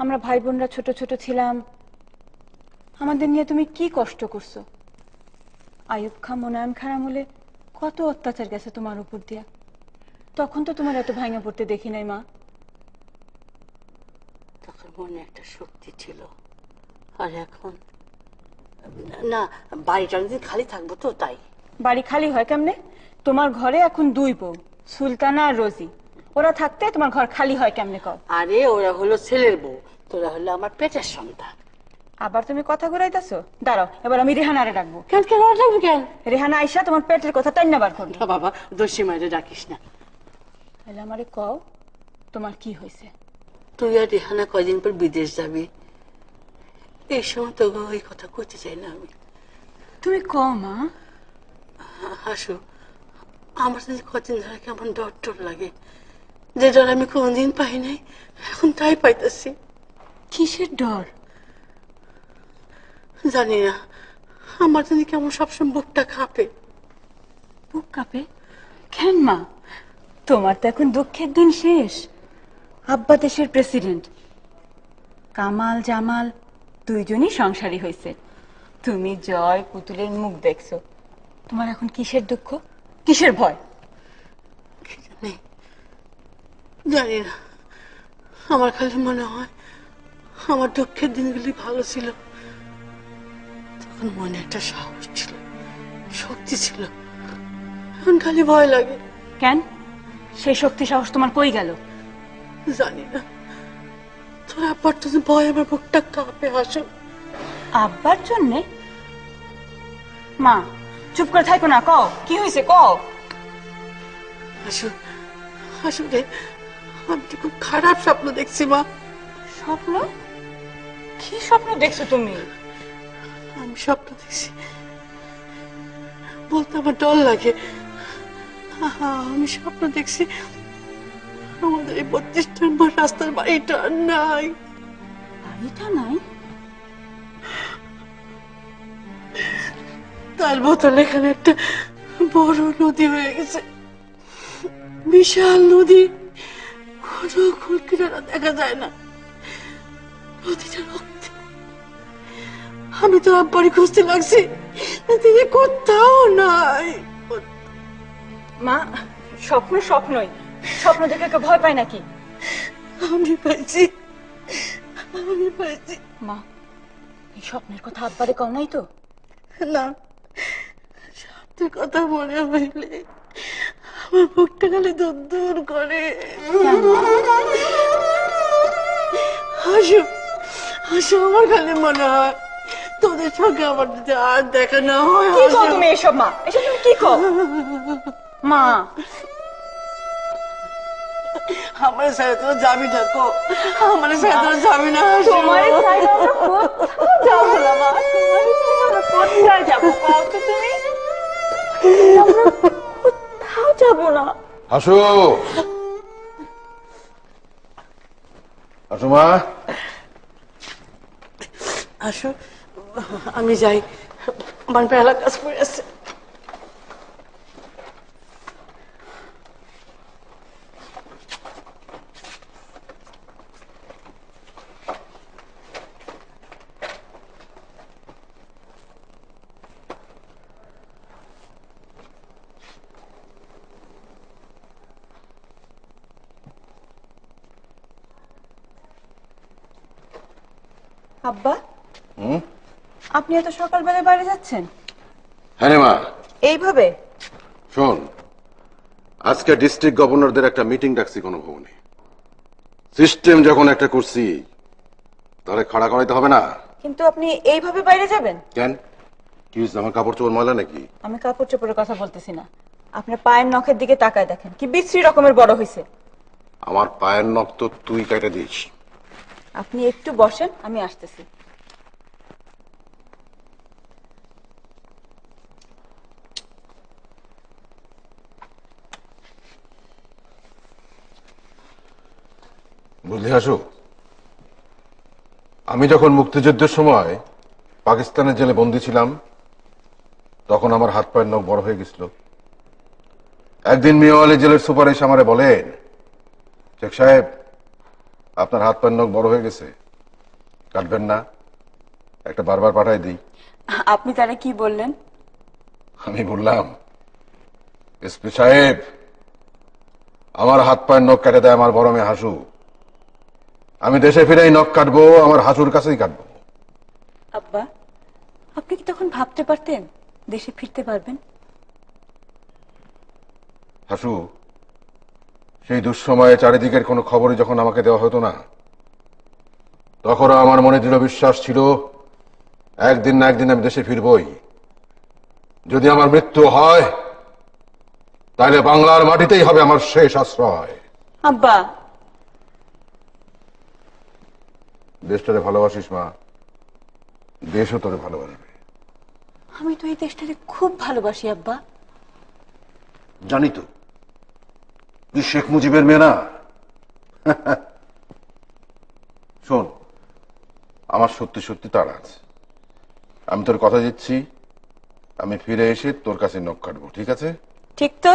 আমরা ভাই বোনরা ছোট ছোট ছিলাম, আমাদের নিয়ে তুমি কি কষ্ট করছো। আয়ুব খা মোনায়েম খার আমলে কত অত্যাচার গেছে তোমার উপর দিয়া, তখন তো তোমার এত ভাঙা পড়তে দেখি নাই মা। তখন মনে একটা শক্তি ছিল, আর এখন না, বাড়িটা অনেকদিন খালি থাকবো তো তাই। বাড়ি খালি হয় কেমনে? তোমার ঘরে এখন দুই বউ, সুলতানা আর রোজি। ওরা থাকতে তোমার ঘর খালি হয় কেমনে কও? আরে ওরা হলো ছেলের বউ, তোরা হলো আমার পেটের সন্তান। আবার তুমি কথা ঘুরাইতেছো। দাঁড়াও, এবার আমি রেহানারে ডাকবো। কেন কেন ডাকবি কেন? রেহানা আইসা তোমার পেটের কথা টাইনা বার করবে। না বাবা, দোষী মায়ের ডাকিস না। তাহলে আমারে কও, তোমার কি হয়েছে? তুই আর রেহানা কয়দিন পর বিদেশ যাবি, এই সময় তো ওই কথা কইতে চাই না আমি। তুমি কও মা। হাসু, আমার যদি কদিন ধরে কেমন ডর ডর লাগে, যে ডর আমি কোনদিন পাই নাই, এখন তাই পাইতেছি। কিসের ডর? জানি না, আমার যদি কেমন সবসময় বুকটা কাঁপে। বুক কাঁপে কেন মা? তোমার তো এখন দুঃখের দিন শেষ। আব্বা দেশের প্রেসিডেন্ট, কামাল জামাল দুইজনই সংসারী হয়েছে। তুমি জয় পুতুলের মুখ দেখছো, তোমার এখন কিসের দুঃখ, কিসের ভয়? জানি না, আমার খালি মনে হয় আমার দুঃখের দিনগুলি ভালো ছিল, তখন মনে একটা সাহস ছিল, শক্তি ছিল। এখন খালি ভয় লাগে। কেন? সেই শক্তি সাহস তোমার কই গেল? জানি না, তোর আব্বার তো ভয় আমার বুকটা কাঁপে। হাসো। আব্বার জন্যে? মা, চুপ করে থাকো না, কও কি হয়েছে কও। হাসু, হাসু রে, আমি তো খুব খারাপ স্বপ্ন দেখছি মা। স্বপ্ন? কি স্বপ্ন দেখছো তুমি? আমি স্বপ্ন দেখছি বলতে আমার ডর লাগে। আমি স্বপ্ন দেখছি আমাদের এই 32 নম্বর রাস্তার বাড়িটা নাই। বাড়িটা নাই? তার বোতল এখানে একটা বড় নদী হয়ে গেছে, বিশাল নদী, কোনো কুল কিনারা দেখা যায় না, নদীটা রক্তে। আমি তো আব্বারই খুঁজতে লাগছি, তিনি কোথাও নাই। মা, স্বপ্ন স্বপ্নই, স্বপ্ন দেখে কেউ ভয় পায় নাকি? আমি পাইছি, আমি পাইছি। মা, এই স্বপ্নের কথা আব্বারে কও নাই তো? না, সত্যি কথা মনে হইলে আমার বুকটা খালি দূর দূর করে। হাসু, হাসু, আমার খালি মনে হয় তোদের সঙ্গে আমার যদি আর দেখা না হয়। কি কও তুমি এসব মা? এসব তুমি কি কও? মা, আমার সাথে তোরা যাবি না তো, আমার সাথে তোরা যাবি না। তোমার সাইডে আমরা কোথাও যাবো না মা, তোমার সাইডে আমরা কোথায় যাবো কও তো তুমি? আমরা কোথাও যাবো না। আসো, আসো মা। আসো, আমি যাই, আমার বেলা কাজ পড়ে আছে। আব্বা, আপনি এত সকালবেলায় বাইরে যাচ্ছেন? হ্যাঁ রে মা, এইভাবে? শোন, আজকে ডিস্ট্রিক্ট গভর্নরদের একটা মিটিং ডাকছি কোনো ভবনে। সিস্টেম যখন একটা করছি, তাহলে খাড়া করাইতে হবে না? কিন্তু আপনি এইভাবে বাইরে যাবেন? কেন, কি হয়েছে? আমার কাপড় চোপড় ময়লা নাকি? আমি কাপড় চোপড়ের কথা বলতেছি না, আপনার পায়ের নখের দিকে তাকায় দেখেন, কি বিশ্রী রকমের বড় হয়েছে। আমার পায়ের নখ তো তুই কেটে দিস। আপনি একটু বসেন, আমি আসতেছি। বুঝলি হাসু, আমি যখন মুক্তিযুদ্ধের সময় পাকিস্তানের জেলে বন্দী ছিলাম, তখন আমার হাত পায়ের নখ বড় হয়ে গেছিল। একদিন মিয়াওয়ালি জেলের সুপার এসে আমারে বলেন, শেখ সাহেব, আপনার হাত পায়ের নখ বড় হয়ে গেছে, কাটবেন না? একটা বারবার পাঠাই দিই। আপনি তারা কি বললেন? আমি বললাম, এসপি সাহেব, আমার হাত পায়ের নখ কেটে দেয় আমার বড় মেয়ে হাসু। আমি দেশে ফিরেই নখ কাটবো, আমার হাসুর কাছেই কাটবো। আব্বা, আপনি কি তখন ভাবতে পারতেন দেশে ফিরতে পারবেন? হাসু, সেই দুঃসময়ে চারিদিকের কোনো খবরই যখন আমাকে দেওয়া হতো না, তখনও আমার মনে দৃঢ় বিশ্বাস ছিল একদিন না একদিন আমি দেশে ফিরবই। যদি আমার মৃত্যু হয়, তাহলে বাংলার মাটিতেই হবে আমার শেষ আশ্রয়। আব্বা, দেশটারে ভালোবাসিস মা, দেশও তোরে ভালোবাসবে। আমি তো এই দেশটাকে খুব ভালোবাসি আব্বা। জানি তো, তুই শেখ মুজিবের মেয়ে না। শোন, আমার সত্যি সত্যি তাড়া আছে। আমি তোর কথা দিচ্ছি, আমি ফিরে এসে তোর কাছে নখ কাটবো, ঠিক আছে? ঠিক তো।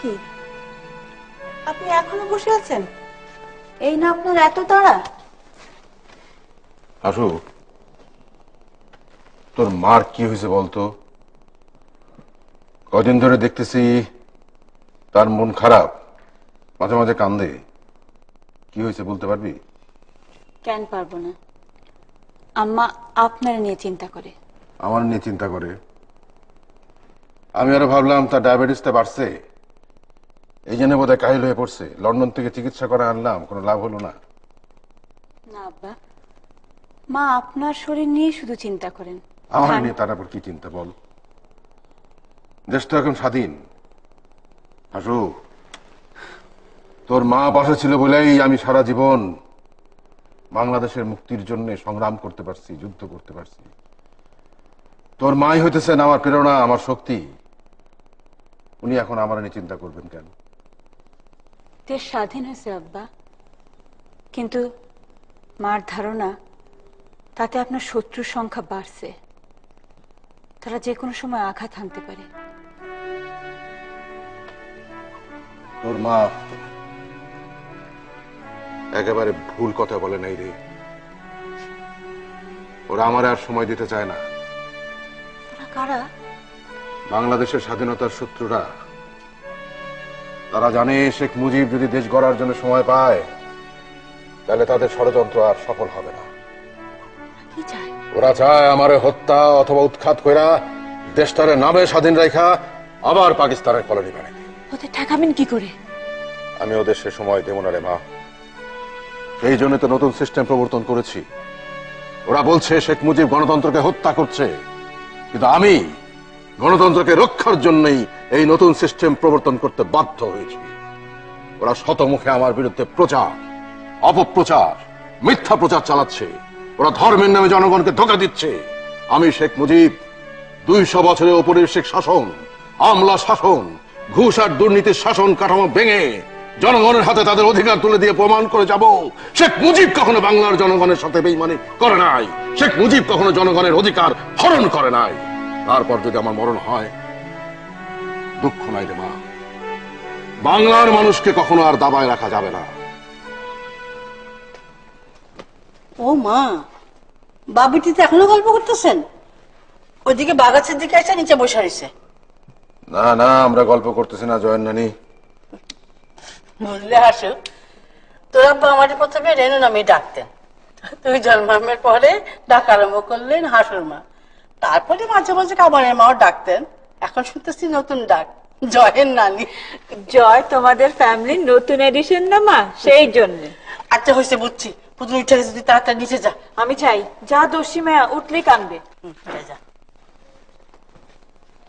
কি, আপনি এখনো বসে আছেন? এই না আপনার এত তাড়া? আসু, তোর মার কি হয়েছে বলতো? কদিন ধরে দেখতেছি তার মন খারাপ, মাঝে মাঝে কান্দে। কি হয়েছে বলতে পারবি? কেন পারবো না, আম্মা আপনারা নিয়ে চিন্তা করে। আমার নিয়ে চিন্তা করে? আমি আরো ভাবলাম তার ডায়াবেটিসটা বাড়ছে, এই জন্য বোধহয় কাহিল হয়ে পড়ছে। লন্ডন থেকে চিকিৎসা করে আনলাম, কোনো লাভ হলো না। না আব্বা, মা আপনার শরীর নিয়ে শুধু চিন্তা করেন। আমার নিয়ে তার আবার কি চিন্তা বল? দেশটা এখন স্বাধীন। হাসু, তোর মা পাশে ছিল বলেই আমি সারা জীবন বাংলাদেশের মুক্তির জন্য সংগ্রাম করতে পারছি, যুদ্ধ করতে পারছি। তোর মাই হইতেছেন আমার প্রেরণা, আমার শক্তি। উনি এখন আমার নিয়ে চিন্তা করবেন কেন? দেশ স্বাধীন হয়েছে আব্বা, কিন্তু মার ধারণা তাতে আপনার শত্রুর সংখ্যা বাড়ছে, তারা যে কোনো সময় আঘাত হানতে পারে। তোর মা একেবারে ভুল কথা বলে নাই রে। ওরা আমার আর সময় দিতে চায় না। ওরা কারা? বাংলাদেশের স্বাধীনতার শত্রুরা। তারা জানে শেখ মুজিব যদি দেশ গড়ার জন্য সময় পায়, তাহলে তাদের ষড়যন্ত্র আর সফল হবে না। কি চায়? ওরা চায় আমারে হত্যা অথবা উৎখাত কইরা দেশটারে নামে স্বাধীন রেখা আবার পাকিস্তানের কলোনি বানাইতে। ওদের ঠেকাবেন কি করে? আমি ওদের সে সময় দেব না রে মা। সেই জন্য তো নতুন সিস্টেম প্রবর্তন করেছি। ওরা বলছে শেখ মুজিব গণতন্ত্রকে হত্যা করছে, কিন্তু আমি গণতন্ত্রকে রক্ষার জন্যই এই নতুন সিস্টেম প্রবর্তন করতে বাধ্য হয়েছি। ওরা শতমুখে আমার বিরুদ্ধে প্রচার, অপপ্রচার, মিথ্যা প্রচার চালাচ্ছে। ওরা ধর্মের নামে জনগণকে ধোঁকা দিচ্ছে। আমি শেখ মুজিব 200 বছরের ঔপনিবেশিক শাসন, আমলা শাসন, ঘুষ আর দুর্নীতির শাসন কাঠামো ভেঙে জনগণের হাতে তাদের অধিকার তুলে দিয়ে প্রমাণ করে যাব, শেখ মুজিব কখনো বাংলার জনগণের সাথে বেইমানি করে নাই, শেখ মুজিব কখনো জনগণের অধিকার হরণ করে নাই। তারপর যদি আমার মরণ হয়, দুঃখ নাই রে মা, বাংলার মানুষকে কখনো আর দাবায় রাখা যাবে না। ও মা, বাবুটিতে এখনো গল্প করতেছেন? ওইদিকে বাগাছের দিকে এসে নিচে বসে রয়েছে। না না, আমরা গল্প করতেছি না জয়েন নানি। বুঝলে হাসু, তোর আব্বা আমাদের প্রথমে রেনু নামে ডাকতেন, তুই জন্মামের পরে ডাক আরম্ভ করলেন হাসুর মা, তারপরে মাঝে মাঝে কামারের মাও ডাকতেন, এখন শুনতেছি নতুন ডাক জয়ের নানি। জয় তোমাদের ফ্যামিলির নতুন এডিশন না মা, সেই জন্য। আচ্ছা হয়েছে, বুঝছি, পুতুল উঠে গেছে, তুই তাড়াতাড়ি নিচে যা। আমি চাই যা দোষী মেয়া উঠলেই কানবে। যা যা।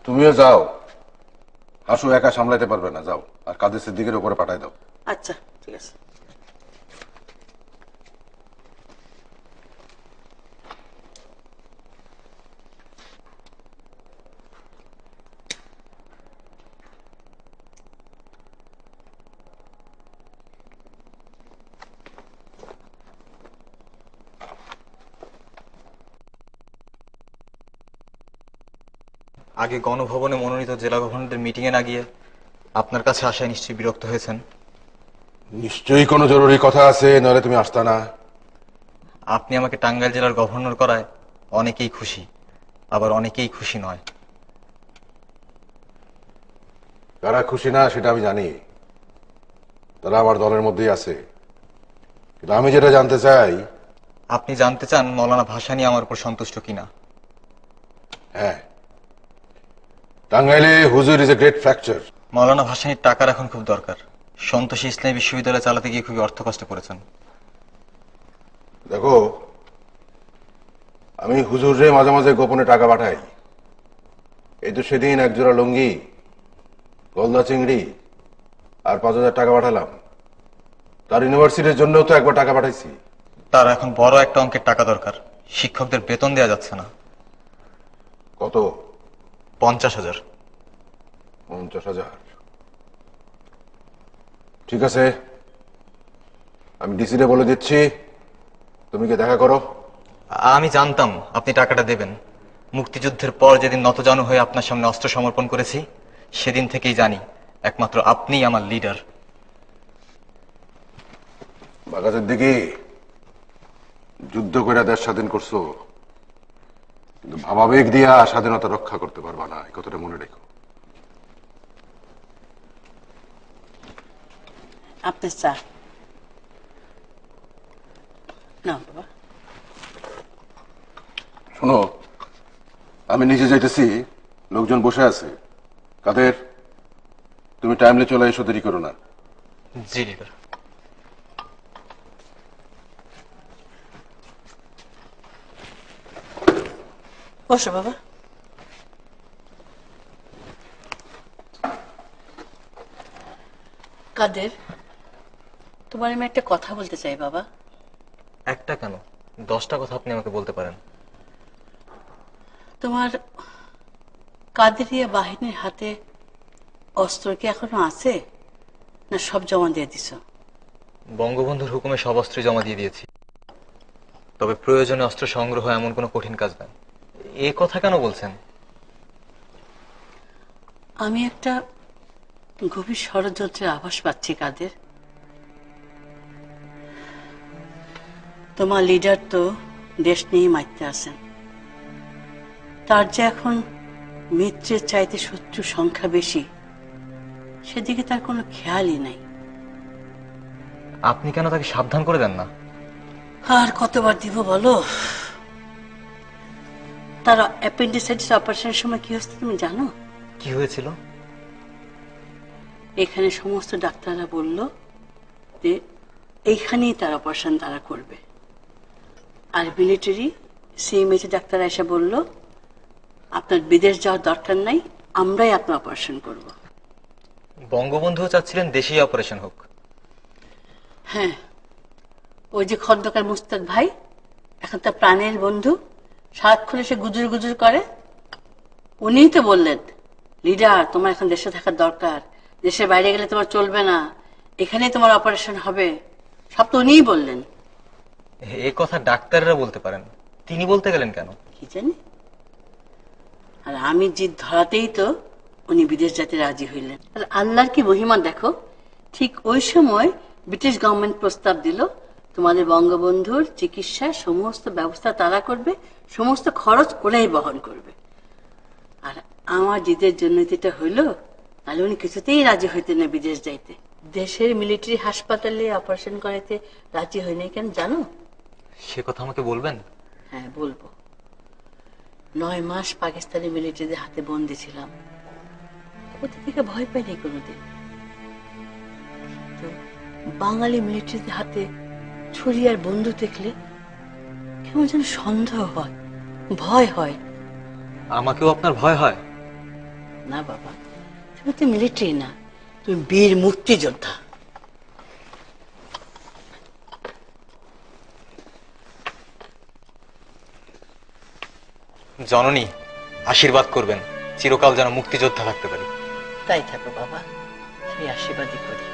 তুমিও যাও, হাসু একা সামলাইতে পারবে না, যাও আর কাদের সিদ্দিকের উপরে পাঠাই দাও। আচ্ছা ঠিক আছে। আগে গণভবনে মনোনীত জেলা গভর্নরদের মিটিং এ না গিয়ে আপনার কাছে আসায় নিশ্চয়ই বিরক্ত হয়েছেন। নিশ্চয়ই কোনো জরুরি কথা আছে, নাহলে তুমি আসতা না। আপনি আমাকে টাঙ্গাইল জেলার গভর্নর করায় অনেকেই খুশি, আবার অনেকেই খুশি নয়। কারা খুশি না সেটা আমি জানি, তারা আমার দলের মধ্যেই আছে, কিন্তু আমি যেটা জানতে চাই। আপনি জানতে চান মৌলানা ভাসানী আমার উপর সন্তুষ্ট কিনা? হ্যাঁ, টাঙ্গাইলে হুজুর ইজ এ গ্রেট ফ্র্যাকচার। মৌলানা ভাসানীর টাকার এখন খুব দরকার। সন্তোষী ইসলামী বিশ্ববিদ্যালয় চালাতে গিয়ে খুবই অর্থ কষ্ট করেছেন। দেখো, আমি হুজুরে মাঝে মাঝে গোপনে টাকা পাঠাই। এই তো সেদিন একজোড়া লুঙ্গি, গলদা চিংড়ি আর 5,000 টাকা পাঠালাম। তার ইউনিভার্সিটির জন্য তো একবার টাকা পাঠাইছি। তার এখন বড় একটা অঙ্কের টাকা দরকার, শিক্ষকদের বেতন দেওয়া যাচ্ছে না। কত? 50,000। 50,000? ঠিক আছে, আমি ডিসিরে বলে দিচ্ছি, তুমি কি দেখা করো। আমি জানতাম আপনি টাকাটা দেবেন। মুক্তিযুদ্ধের পর যেদিন নতজানু হয়ে আপনার সামনে অস্ত্র সমর্পণ করেছি, সেদিন থেকেই জানি একমাত্র আপনিই আমার লিডার। বাগাজের দিকে যুদ্ধ করে দেশ স্বাধীন করছো, কিন্তু ভাবাবেগ দিয়া স্বাধীনতা রক্ষা করতে পারবা না, এই কথাটা মনে রেখো। আপনার চা না বাবা। শোনো, আমি নিচে যাইতেছি, লোকজন বসে আছে। কাদের, তুমি টাইমলি চলে এসো, দেরি করো না। জি লিডার। বসো বাবা। কাদের, তোমার আমি একটা কথা বলতে চাই বাবা। একটা কেন, 10টা কথা আপনি আমাকে বলতে পারেন। তোমার কাদেরিয়া বাহিনীর হাতে অস্ত্র কি এখনো আছে, না সব জমা দিয়ে দিছ? বঙ্গবন্ধুর হুকুমে সব অস্ত্র জমা দিয়ে দিয়েছি, তবে প্রয়োজনে অস্ত্র সংগ্রহ এমন কোনো কঠিন কাজ নয়। এ কথা কেন বলছেন? আমি একটা গভীর ষড়যন্ত্রের আভাস পাচ্ছি কাদের। তোমার লিডার তো দেশ নিয়ে মারতে আছেন, তার যে এখন মিত্রের চাইতে শত্রু সংখ্যা বেশি, সেদিকে তার কোনো খেয়ালই নাই। আপনি কেন তাকে সাবধান করে দেন না? আর কতবার দিব বলো? তার অ্যাপেন্ডিসাইটিস অপারেশনের সময় কি হচ্ছে তুমি জানো? কি হয়েছিল? এখানে সমস্ত ডাক্তাররা বলল যে এইখানেই তার অপারেশন তারা করবে, আর মিলিটারি সিএমএইচ ডাক্তাররা এসে বলল আপনার বিদেশ যাওয়ার দরকার নাই, আমরাই আপনার অপারেশন করব। বঙ্গবন্ধুও চাচ্ছিলেন দেশেই অপারেশন হোক। হ্যাঁ, ওই যে খন্দকার মুস্তাক ভাই, এখন তার প্রাণের বন্ধু, সারাক্ষণ এসে গুজুর গুজুর করে, উনিই তো বললেন লিডার তোমার এখন দেশে থাকার দরকার, দেশের বাইরে গেলে তোমার চলবে না, এখানেই তোমার অপারেশন হবে, সব তো উনিই বললেন। এ কথা ডাক্তাররা বলতে পারেন, তিনি বলতে গেলেন কেন? কি জানি। আর আমি জিদ ধরাতেই তো উনি বিদেশ যেতে রাজি হইলেন। আর আল্লাহর কি মহিমা দেখো, ঠিক ওই সময় ব্রিটিশ গভর্নমেন্ট প্রস্তাব দিল তোমাদের বঙ্গবন্ধুর চিকিৎসার সমস্ত ব্যবস্থা তারা করবে, সমস্ত খরচ ওরাই বহন করবে। আর আমার জিদের জন্য যেটা হইলো, তাহলে উনি কিছুতেই রাজি হইতেন না বিদেশ যাইতে। দেশের মিলিটারি হাসপাতালে অপারেশন করাইতে রাজি হয়নি কেন জানো? সে কথা আমাকে বলবেন? হ্যাঁ বলবো। 9 মাস পাকিস্তানি মিলিটারিদের হাতে বন্দি ছিলাম, ওদের থেকে ভয় পাইনি কোনোদিন। তো বাঙালি মিলিটারিদের হাতে ছুরি আর বন্দুক দেখলে কেমন যেন সন্দেহ হয়, ভয় হয়। আমাকেও আপনার ভয় হয়? না বাবা, তুমি তো মিলিটারি না, তুমি বীর মুক্তিযোদ্ধা। জননী, আশীর্বাদ করবেন চিরকাল যেন মুক্তিযোদ্ধা থাকতে পারি। তাই থাকো বাবা, সেই আশীর্বাদই করি।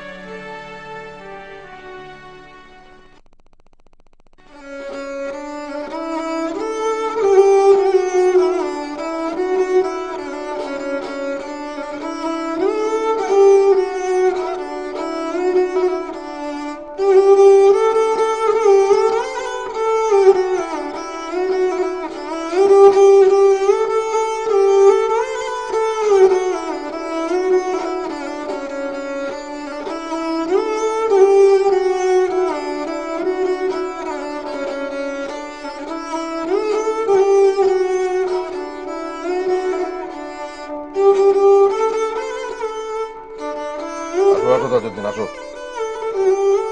আসো আসো তাজউদ্দিন, আসো,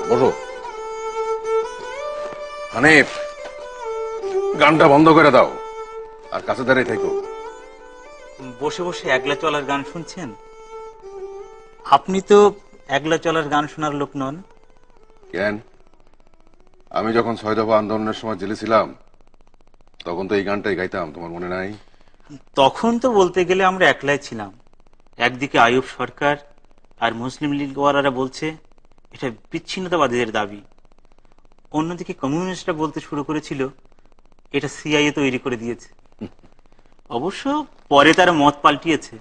বসো। হানিফ, গানটা বন্ধ করে দাও আর কাছে দাঁড়িয়ে থেকো। বসে বসে একলা চলার গান শুনছেন? আপনি তো একলা চলার গান শোনার লোক নন। কেন? আমি যখন 6 দফা আন্দোলনের সময় জেলে ছিলাম তখন তো এই গানটাই গাইতাম, তোমার মনে নাই? তখন তো বলতে গেলে আমরা একলাই ছিলাম। একদিকে আইয়ুব সরকার আর মুসলিম লীগওয়ালারা বলছে এটা বিচ্ছিন্নতাবাদীদের দাবি, অন্যদিকে কমিউনিস্টরা বলতে শুরু করেছিল এটা সিআইএ তৈরি করে দিয়েছে। অবশ্য পরে তারা মত পাল্টিয়েছে,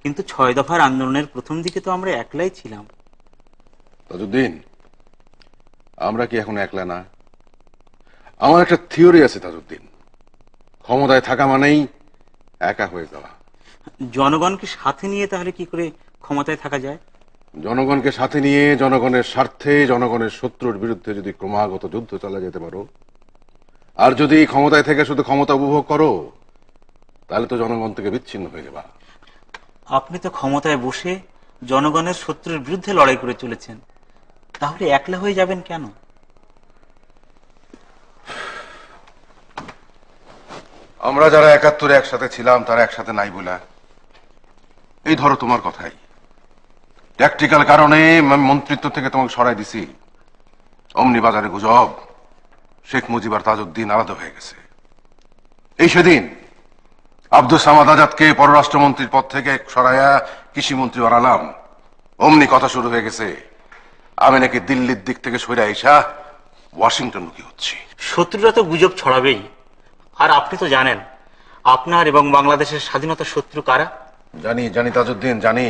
কিন্তু 6 দফার আন্দোলনের প্রথম দিকে তো আমরা একলাই ছিলাম। তাজউদ্দিন, আমরা কি এখন একলা না? আমার একটা থিওরি আছে তাজউদ্দিন, ক্ষমতায় থাকা মানেই একা হয়ে যাওয়া। জনগণকে সাথে নিয়ে তাহলে কি করে ক্ষমতায় থাকা যায়? জনগণকে সাথে নিয়ে জনগণের স্বার্থে জনগণের শত্রুর বিরুদ্ধে যদি ক্রমাগত যুদ্ধ চালা যেতে পারো, আর যদি ক্ষমতায় থেকে শুধু ক্ষমতা উপভোগ করো, তাহলে তো জনগণ থেকে বিচ্ছিন্ন হয়ে যাবা। আপনি তো ক্ষমতায় বসে জনগণের শত্রুর বিরুদ্ধে লড়াই করে চলেছেন, তাহলে একলা হয়ে যাবেন কেন? আমরা যারা 71-এ একসাথে ছিলাম তারা একসাথে নাই বলে, এই ধরো তোমার কথাই, ট্যাকটিক্যাল কারণে আমি মন্ত্রিত্ব থেকে তোমাকে সরাই দিছি। অমনি বাজারে গুজব শেখ মুজিব আর তাজউদ্দিন আলাদা হয়ে গেছে। এই সেদিন আব্দুল সামাদ আজাদকে পররাষ্ট্রমন্ত্রীর পদ থেকে সরাইয়া কৃষিমন্ত্রী বানালাম, অমনি কথা শুরু হয়ে গেছে আমি নাকি দিল্লির দিক থেকে সরে আইসা ওয়াশিংটন মুখী হচ্ছি। শত্রুরা তো গুজব ছড়াবেই, আর আপনি তো জানেন আপনার এবং বাংলাদেশের স্বাধীনতার শত্রু কারা। জানি জানি তাজউদ্দিন, জানি।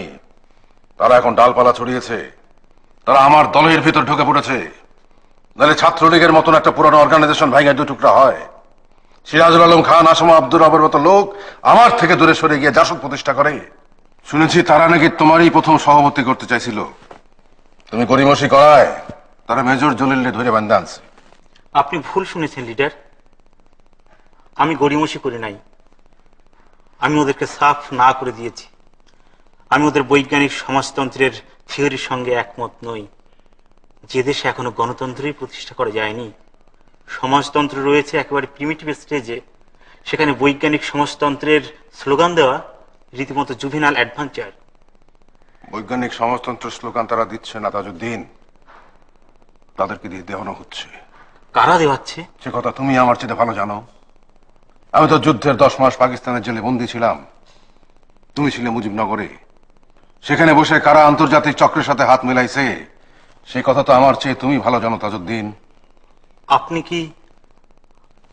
তারা এখন ডালপালা ছড়িয়েছে, তারা আমার দলের ভিতর ঢুকে পড়েছে। নাহলে ছাত্রলীগের মতন একটা পুরানো অর্গানাইজেশন ভাঙা 2 টুকরা হয়। সিরাজুল আলম খান, আসম আব্দুর রবের মতো লোক আমার থেকে দূরে সরে গিয়ে জাসদ প্রতিষ্ঠা করে। শুনেছি তারা নাকি তোমারই প্রথম সভাপতি করতে চাইছিল। তুমি গরিমসি করায় তারা মেজর জলিলকে ধরে বান্ধা আনছে। আপনি ভুল শুনেছেন লিডার, আমি গড়িমসি করি নাই। আমি ওদেরকে সাফ না করে দিয়েছি। আমি ওদের বৈজ্ঞানিক সমাজতন্ত্রের থিওরির সঙ্গে একমত নই। যে দেশে এখনো গণতন্ত্রই প্রতিষ্ঠা করা যায়নি, সমাজতন্ত্র রয়েছে একেবারে প্রিমিটিভ স্টেজে, সেখানে বৈজ্ঞানিক সমাজতন্ত্রের স্লোগান দেওয়া রীতিমতো জুভিনাল অ্যাডভেঞ্চার। বৈজ্ঞানিক সমাজতন্ত্র স্লোগান তারা দিচ্ছে না তাজউদ্দিন, তাদেরকে দিয়ে দেওয়ানো হচ্ছে। কারা দেওয়াচ্ছে সে কথা তুমি আমার চেয়ে ভালো জানো। আমি তো যুদ্ধের 10 মাস পাকিস্তানের জেলে বন্দী ছিলাম, তুমি ছিলে মুজিবনগরে। সেখানে বসে কারা আন্তর্জাতিক চক্রের সাথে হাত মিলাইছে সেই কথা তো আমার চেয়ে তুমি ভালো জানো তাজউদ্দিন। আপনি কি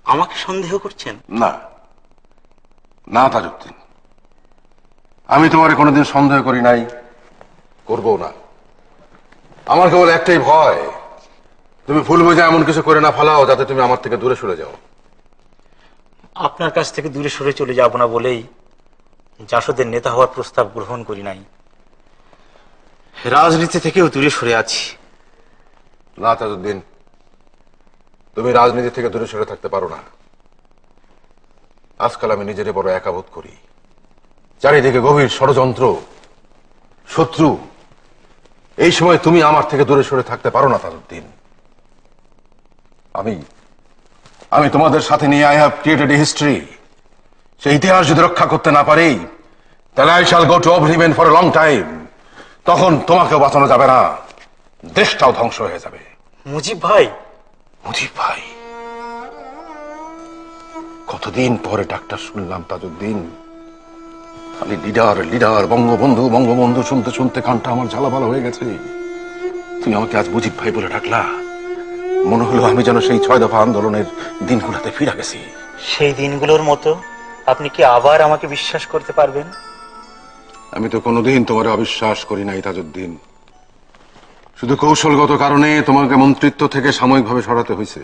আমাকে সন্দেহ করছেন? না না তাজউদ্দিন, আমি তোমার কোনোদিন সন্দেহ করি নাই, করবো না। আমার কেবল একটাই ভয়, তুমি ভুল বুঝে এমন কিছু করে না ফেলাও যাতে তুমি আমার থেকে দূরে সরে যাও। আপনার কাছ থেকে দূরে সরে চলে যাব না বলেই জাসদের নেতা হওয়ার প্রস্তাব গ্রহণ করি নাই। রাজনীতি থেকেও দূরে সরে আছি। না তাজউদ্দিন, তুমি রাজনীতি থেকে দূরে সরে থাকতে পারো না। আজকাল আমি নিজের বড় একা বোধ করি। চারিদিকে গভীর ষড়যন্ত্র, শত্রু। এই সময় তুমি আমার থেকে দূরে সরে থাকতে পারো না তাজউদ্দিন। আমি তোমাদের সাথে নিয়ে I have created a history. সেই ইতিহাস যদি রক্ষা করতে না পারি, তাহলে I shall go to oblivion for a long time. তখন তোমাকেও বাঁচানো যাবে না, দেশটাও ধ্বংস হয়ে যাবে। মুজিব ভাই, মুজিব ভাই, কতদিন পরে ডাক্তার শুনলাম তাজউদ্দিন। খালি লিডার লিডার, বঙ্গবন্ধু বঙ্গবন্ধু শুনতে শুনতে কানটা আমার ঝালাপালা হয়ে গেছে। তুমি আমাকে আজ মুজিব ভাই বলে ডাকলা, মনে হলো আমি যেন সেই 6 দফা আন্দোলনের দিনগুলোতে ফিরে গেছি। সেই দিনগুলোর মতো আপনি কি আবার আমাকে বিশ্বাস করতে পারবেন? আমি তো কোনোদিন তোমার অবিশ্বাস করি নাই তাজউদ্দিন। শুধু কৌশলগত কারণে তোমাকে মন্ত্রিত্ব থেকে সাময়িকভাবে সরাতে হয়েছে।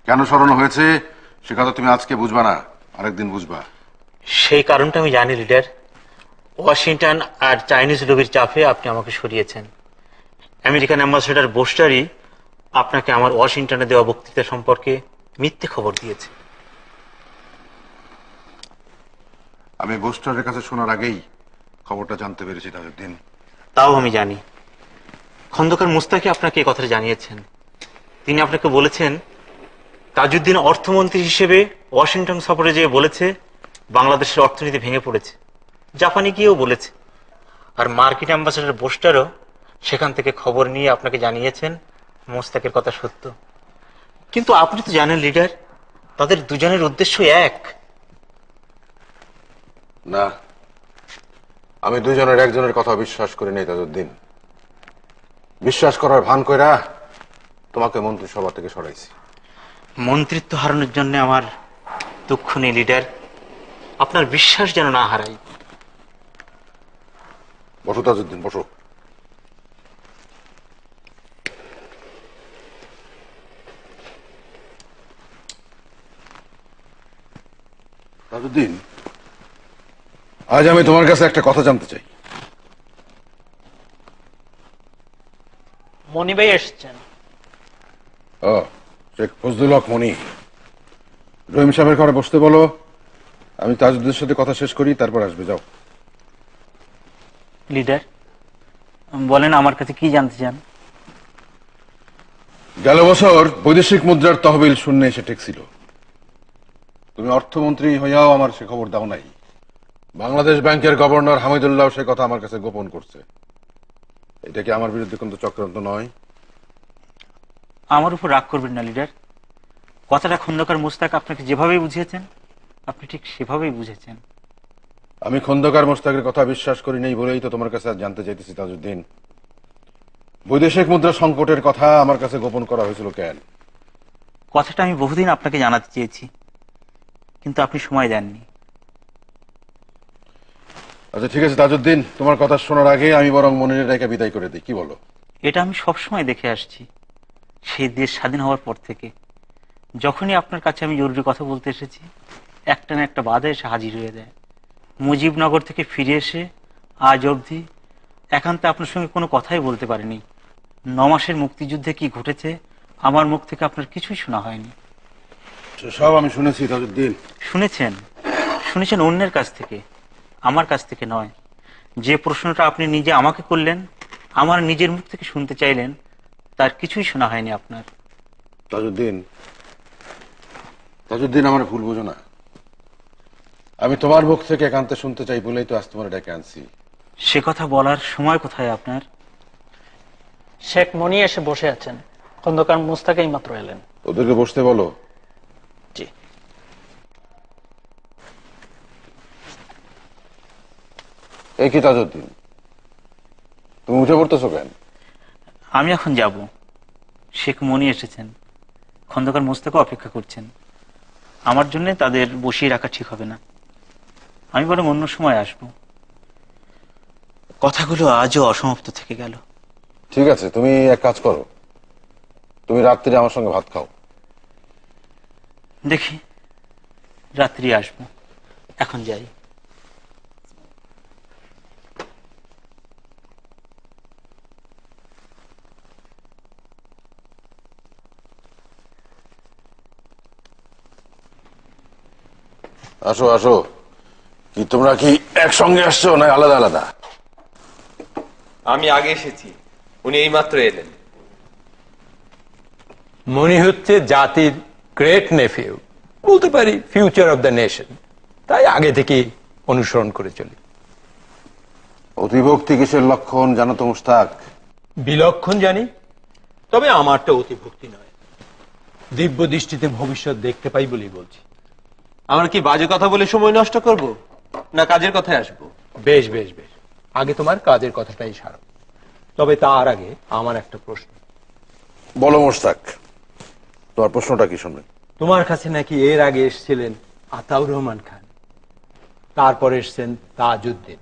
কেন সরানো হয়েছে সে কথা তুমি আজকে বুঝবা না, আরেকদিন বুঝবা। সেই কারণটা আমি জানি লিডার। ওয়াশিংটন আর চাইনিজ লবির চাপে আপনি আমাকে সরিয়েছেন। আমেরিকান অ্যাম্বাসেডর বোস্টারই আপনাকে আমার ওয়াশিংটনে দেওয়া বক্তৃতা সম্পর্কে মিথ্যে খবর দিয়েছে। আমি বোস্টারের কাছে শোনার আগেই খবরটা জানতে পেরেছি তাজউদ্দিন। তাও আমি জানি খন্দকার মুস্তাকি আপনাকে এই কথাটা জানিয়েছেন। তিনি আপনাকে বলেছেন তাজউদ্দিন অর্থমন্ত্রী হিসেবে ওয়াশিংটন সফরে যেয়ে বলেছে বাংলাদেশের অর্থনীতি ভেঙে পড়েছে। জাপানে গিয়েও বলেছে। আর মার্কিন অ্যাম্বাসেডর বোস্টারও সেখান থেকে খবর নিয়ে আপনাকে জানিয়েছেন মোস্তাকের কথা সত্য। কিন্তু আপনি তো জানেন লিডার, তাদের দুজনের উদ্দেশ্য এক। না, আমি দুজনের একজনের কথা বিশ্বাস করি নাই তাজউদ্দিন। বিশ্বাস করার ভান কইরা তোমাকে মন্ত্রিসভা থেকে সরাইছি। মন্ত্রিত্ব হারানোর জন্য আমার দুঃখ নেই লিডার, আপনার বিশ্বাস যেন না হারাই। বসো তাজউদ্দিন, বসো। তাজউদ্দিন, আজ আমি তোমার কাছে একটা কথা জানতে চাই। মনি ভাই এসেছেন। ও, শেখ ফজলুল হক মনি। রহিম সাহেবের ঘরে বসতে বলো, আমি তাজউদ্দিনের সাথে কথা শেষ করি, তারপর আসবে। যাও। লিডার বলেন আমার কাছে কি জানতে চান? গেল বছর বৈদেশিক মুদ্রার তহবিল শূন্য এসে ঠেকছিল। তুমি অর্থমন্ত্রী হইয়াও আমার সে খবর দাও নাই। বাংলাদেশ ব্যাংকের গভর্নর হামিদুল্লাহ সে কথা আমার কাছে গোপন করছে। এটা কি আমার বিরুদ্ধে কোনো চক্রান্ত নয়? আমার উপর রাগ করবেন না লিডার। কথাটা খন্দকার মুস্তাক আপনাকে যেভাবে বুঝিয়েছেন আপনি ঠিক সেভাবেই বুঝেছেন। আমি খন্দকার মোস্তাকের কথা বিশ্বাস করি নাই বলেই তো তোমার কাছে আজ জানতে চাইতেছি তাজউদ্দিন, বৈদেশিক মুদ্রা সংকটের কথা আমার কাছে গোপন করা হয়েছিল কেন? কথাটা আমি বহুদিন আপনাকে জানাতে চেয়েছি, কিন্তু আপনি সময় দেননি। আচ্ছা ঠিক আছে তাজউদ্দিন, তোমার কথা শোনার আগে আমি বরং মনিরের রেখে বিদায় করে দিই, কি বলো? এটা আমি সবসময় দেখে আসছি সেই দেশ স্বাধীন হওয়ার পর থেকে। যখনই আপনার কাছে আমি জরুরি কথা বলতে এসেছি একটা না একটা বাধা এসে হাজির হয়ে যায়। মুজিবনগর থেকে ফিরে এসে আজ অবধি একান্তে আপনার সঙ্গে কোনো কথাই বলতে পারিনি। 9 মাসের মুক্তিযুদ্ধে কি ঘটেছে আমার মুখ থেকে আপনার কিছুই শোনা হয়নি। সব আমি শুনেছি তাজউদ্দিন। শুনেছেন অন্যের কাছ থেকে, আমার কাছ থেকে নয়। যে প্রশ্নটা আপনি নিজে আমাকে করলেন, আমার নিজের মুখ থেকে শুনতে চাইলেন, তার কিছুই শোনা হয়নি আপনার। তাজউদ্দিন আমার ভুল বোঝো না। আমি তোমার মুখ থেকে একান্তে শুনতে চাই বলেই তো আজ তোমার ডেকে আনছি। সে কথা বলার সময় কোথায় আপনার? শেখ মনি এসে বসে আছেন, খন্দকার মুস্তাক মাত্র এলেন। ওদেরকে বসতে বলো। জি। এই কি তাজউদ্দিন, তুমি উঠে পড়তেছো কেন? আমি এখন যাব। শেখ মনি এসেছেন, খন্দকার মুস্তাকও অপেক্ষা করছেন। আমার জন্য তাদের বসিয়ে রাখা ঠিক হবে না। আমি বরং অন্য সময় আসবো। কথাগুলো আজও অসমাপ্ত থেকে গেল। ঠিক আছে, তুমি এক কাজ করো, তুমি রাত্রিরে আমার সঙ্গে ভাত খাও। দেখি, রাত্রি আসবো, এখন যাই। আসো আসো। কি তোমরা কি একসঙ্গে আসছো না আলাদা আলাদা? আমি আগে এসেছি, উনি এইমাত্র এলেন। মনি হচ্ছে জাতির গ্রেট নেফিউ, বলতে পারি ফিউচার অফ দ্য নেশন, তাই আগে থেকে অনুসরণ করে চলি। অতিভক্তি কিসের লক্ষণ জানো তো মুশতাক? বিলক্ষণ জানি, তবে আমারটা অতিভক্তি নয়, দিব্য দৃষ্টিতে ভবিষ্যৎ দেখতে পাই বলেই বলছি। আমরা কি বাজে কথা বলে সময় নষ্ট করব, না কাজের কথায় আসবো? বেশ বেশ বেশ, আগে তোমার কাজের কথাটাই সারো। তবে তার আগে আমার একটা প্রশ্ন। বলো মুশতাক, তোমার প্রশ্নটা কি শুনবে? তোমার কাছে নাকি এর আগে এসেছিলেন আতাউর রহমান খান, তারপর এসেছেন তাজউদ্দিন,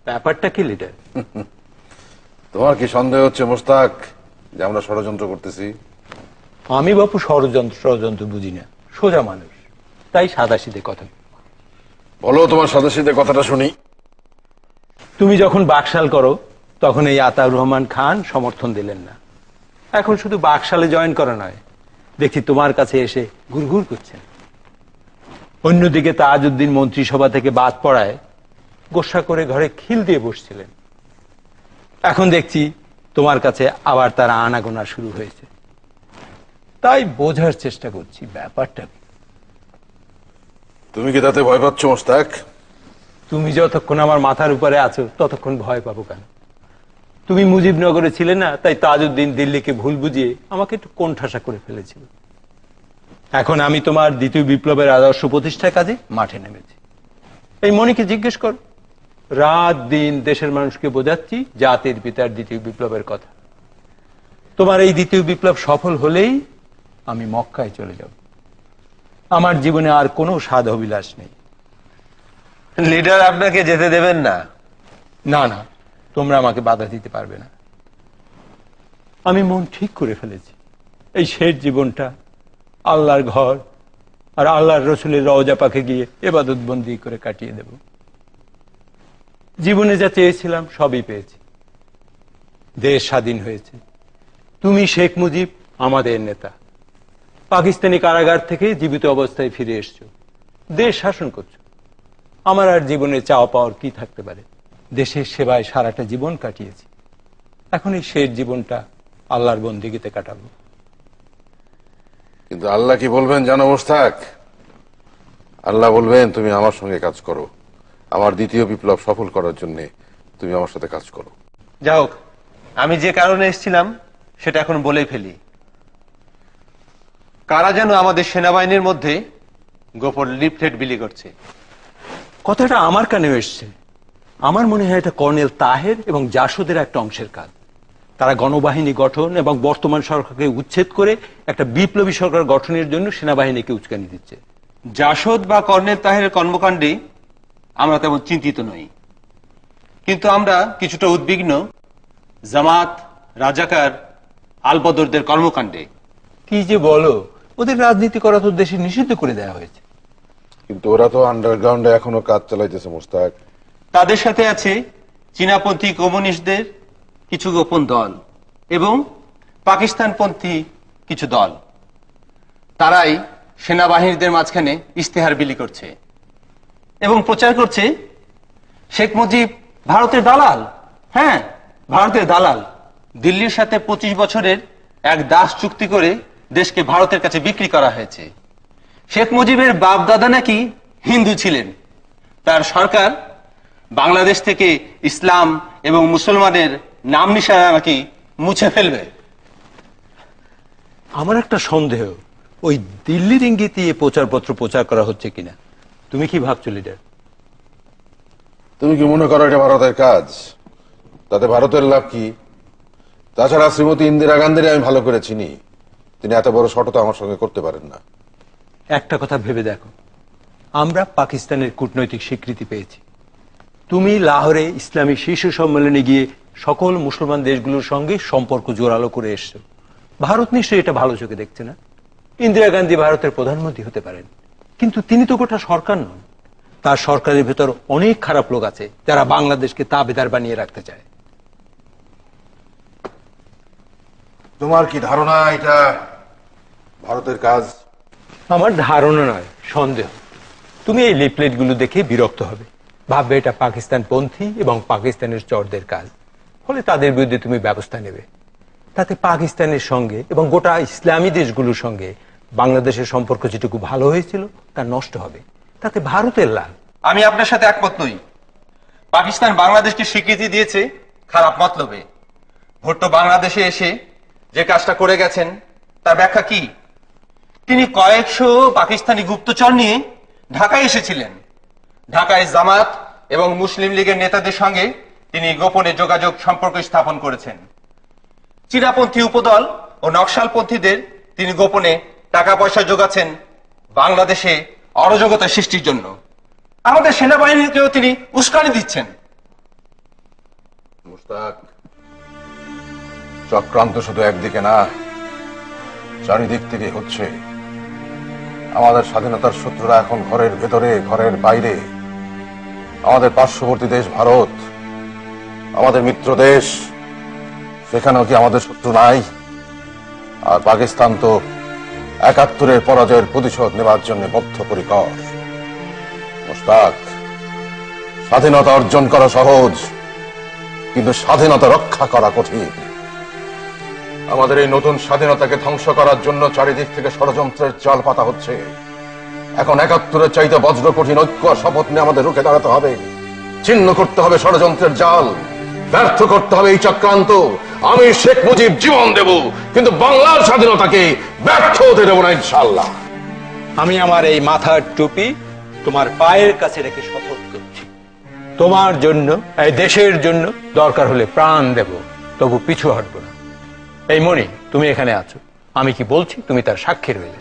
ব্যাপারটা কি লিডার? তোমার কি সন্দেহ হচ্ছে মুশতাক যে আমরা ষড়যন্ত্র করতেছি? আমি বাপু ষড়যন্ত্র বুঝি না, সোজা মানুষ, তাই সাদাসিধে কথা। বলো তোমার সাদাসিধে কথাটা শুনি। তুমি যখন বাকশাল করো তখন এই আতাউর রহমান খান সমর্থন দিলেন না, এখন শুধু বাকশালে জয়েন করা নয়, দেখছি তোমার কাছে এসে ঘুরঘুর করছেন। অন্যদিকে তাজউদ্দিন মন্ত্রিসভা থেকে বাদ পড়ায় গোসা করে ঘরে খিল দিয়ে বসছিলেন, এখন দেখছি তোমার কাছে আবার তার আনাগোনা শুরু হয়েছে। তাই বোঝার চেষ্টা করছি ব্যাপারটা কি। তুমি কি তাতে ভয় পাচ্ছ মুশতাক? তুমি যতক্ষণ আমার মাথার উপরে আছো ততক্ষণ ভয় পাবো কেন? তুমি মুজিবনগরে ছিলে না, তাই তাজউদ্দিন দিল্লিকে ভুল বুঝিয়ে আমাকে একটু কোণঠাসা করে ফেলেছিল। এখন আমি তোমার দ্বিতীয় বিপ্লবের আদর্শ প্রতিষ্ঠার কাজে মাঠে নেমেছি। এই মনিকে জিজ্ঞেস কর, রাত দিন দেশের মানুষকে বোঝাচ্ছি জাতির পিতার দ্বিতীয় বিপ্লবের কথা। তোমার এই দ্বিতীয় বিপ্লব সফল হলেই আমি মক্কায় চলে যাব। আমার জীবনে আর কোনো স্বাদ অভিলাষ নেই। লিডার আপনাকে যেতে দেবেন না? না না, তোমরা আমাকে বাধা দিতে পারবে না। আমি মন ঠিক করে ফেলেছি, এই শেষ জীবনটা আল্লাহর ঘর আর আল্লাহর রসুলের রওজা পাকে গিয়ে ইবাদত বন্দি করে কাটিয়ে দেব। জীবনে যা চেয়েছিলাম সবই পেয়েছি। দেশ স্বাধীন হয়েছে, তুমি শেখ মুজিব আমাদের নেতা, পাকিস্তানি কারাগার থেকে জীবিত অবস্থায় ফিরে এসছো, দেশ শাসন করছো। আমার আর জীবনে চাওয়া পাওয়ার কি থাকতে পারে? দেশের সেবায় সারাটা জীবন কাটিয়েছি, এখন এই শেষ জীবনটা আল্লাহর বন্দিগিতে কাটাবো। কিন্তু আল্লাহ কি বলবেন জানো মুশতাক? আল্লাহ বলবেন তুমি আমার সঙ্গে কাজ করো, আমার দ্বিতীয় বিপ্লব সফল করার জন্য তুমি আমার সাথে কাজ করো। যা হোক, আমি যে কারণে এসেছিলাম সেটা এখন বলেই ফেলি। কারা যেন আমাদের সেনাবাহিনীর মধ্যে গোপন লিফলেট বিলি করছে। কথাটা আমার কানেও এসছে। আমার মনে হয় এটা কর্নেল তাহের এবং জাসদের একটা অংশের কাজ। তারা গণবাহিনী গঠন এবং বর্তমান সরকারকে উচ্ছেদ করে একটা বিপ্লবী সরকার গঠনের জন্য সেনাবাহিনীকে উস্কানি দিচ্ছে। জাসদ বা কর্নেল তাহেরের কর্মকাণ্ডে আমরা তেমন চিন্তিত নই, কিন্তু আমরা কিছুটা উদ্বিগ্ন জামাত, রাজাকার, আলবদরদের কর্মকাণ্ডে। কি যে বলো, ওদের রাজনীতি করা তো দেশে নিষিদ্ধ করে দেওয়া হয়েছে। কিন্তু ওরা তো আন্ডারগ্রাউন্ডে এখনো কাজ চালাইতেছে মুশতাক। তাদের সাথে আছে চীনাপন্থী কমিউনিস্টদের কিছু গোপন দল এবং পাকিস্তানপন্থী কিছু দল। তারাই সেনাবাহিনীদের মাঝখানে ইশতেহার বিলি করছে এবং প্রচার করছে শেখ মুজিব ভারতের দালাল। হ্যাঁ, ভারতের দালাল। দিল্লির সাথে 25 বছরের এক দাস চুক্তি করে দেশকে ভারতের কাছে বিক্রি করা হয়েছে। শেখ মুজিবের বাপ দাদা নাকি হিন্দু ছিলেন, তার সরকার বাংলাদেশ থেকে ইসলাম এবং মুসলমানের নাম নিশানা নাকি মুছে ফেলবে। আমার একটা সন্দেহ, ওই দিল্লির ইঙ্গিতে প্রচারপত্র প্রচার করা হচ্ছে কিনা। তুমি কি ভাবছো লিডার? তুমি কি মনে করো এটা ভারতের কাজ? তাতে ভারতের লাভ কি? তাছাড়া শ্রীমতী ইন্দিরা গান্ধীর আমি ভালো করে চিনি, তিনি এত বড় শটতা আমার সঙ্গে করতে পারেন না। একটা কথা ভেবে দেখো, আমরা পাকিস্তানের কূটনৈতিক স্বীকৃতি পেয়েছি, তুমি লাহোরে ইসলামী শীর্ষ সম্মেলনে গিয়ে সকল মুসলমান দেশগুলোর সঙ্গে সম্পর্ক জোরালো করে এসছো। ভারত নিশ্চয়ই এটা ভালো চোখে দেখছে না। ইন্দিরা গান্ধী ভারতের প্রধানমন্ত্রী হতে পারেন, কিন্তু তিনি তো গোটা সরকার নন। তার সরকারের ভেতর অনেক খারাপ লোক আছে যারা বাংলাদেশকে তাবেদার বানিয়ে রাখতে চায়। তোমার কি ধারণা এটা ভারতের কাজ? আমার ধারণা নয়, সন্দেহ। তুমি এই লিফলেটগুলো দেখে বিরক্ত হবে, ভাববে এটা পাকিস্তান পন্থী এবং পাকিস্তানের চরদের কাজ, ফলে তাদের বিরুদ্ধে তুমি ব্যবস্থা নেবে। তাতে পাকিস্তানের সঙ্গে এবং গোটা ইসলামী দেশগুলোর সঙ্গে বাংলাদেশের সম্পর্ক যেটুকু ভালো হয়েছিল তা নষ্ট হবে, তাতে ভারতের লাভ। আমি আপনার সাথে একমত নই। পাকিস্তান বাংলাদেশকে স্বীকৃতি দিয়েছে খারাপ মতলবে। ভুট্টো বাংলাদেশে এসে যে কাজটা করে গেছেন তার ব্যাখ্যা কি? তিনি কয়েকশো পাকিস্তানি গুপ্তচর নিয়ে ঢাকায় এসেছিলেন। ঢাকায় জামাত এবং মুসলিম লীগের নেতাদের সঙ্গে তিনি গোপনে যোগাযোগ সম্পর্ক স্থাপন করেছেন। চীনাপন্থী উপদল ও নকশালপন্থীদের তিনি গোপনে টাকা পয়সা যোগাচ্ছেন বাংলাদেশে অরাজকতা সৃষ্টির জন্য। আমাদের সেনাবাহিনীকেও তিনি উস্কানি দিচ্ছেন। মুশতাক, চক্রান্ত শুধু একদিকে না, চারিদিক থেকে হচ্ছে। আমাদের স্বাধীনতার শত্রুরা এখন ঘরের ভেতরে, ঘরের বাইরে। আমাদের পার্শ্ববর্তী দেশ ভারত, আমাদের মিত্র দেশ, সেখানেও কি আমাদের শত্রু নাই? আর পাকিস্তান তো ৭১-এর পরাজয়ের প্রতিশোধ নেবার জন্য বদ্ধপরিকর। মুশতাক, স্বাধীনতা অর্জন করা সহজ, কিন্তু স্বাধীনতা রক্ষা করা কঠিন। আমাদের এই নতুন স্বাধীনতাকে ধ্বংস করার জন্য চারিদিক থেকে ষড়যন্ত্রের জাল পাতা হচ্ছে। এখন ৭১-এর চাইতে বজ্র কঠিন ঐক্য আর শপথ নিয়ে আমাদের রুখে দাঁড়াতে হবে। ছিন্ন করতে হবে ষড়যন্ত্রের জাল, ব্যর্থ করতে হবে এই চক্রান্ত। আমি শেখ মুজিব জীবন দেব, কিন্তু বাংলার স্বাধীনতাকে ব্যর্থ হতে দেব না, ইনশাআল্লাহ। আমি আমার এই মাথার টুপি তোমার পায়ের কাছে রেখে শপথ করছি, তোমার জন্য, এই দেশের জন্য দরকার হলে প্রাণ দেব, তবু পিছু হটব না। এই মনি, তুমি এখানে আছো, আমি কি বলছি তুমি তার সাক্ষী রইলে।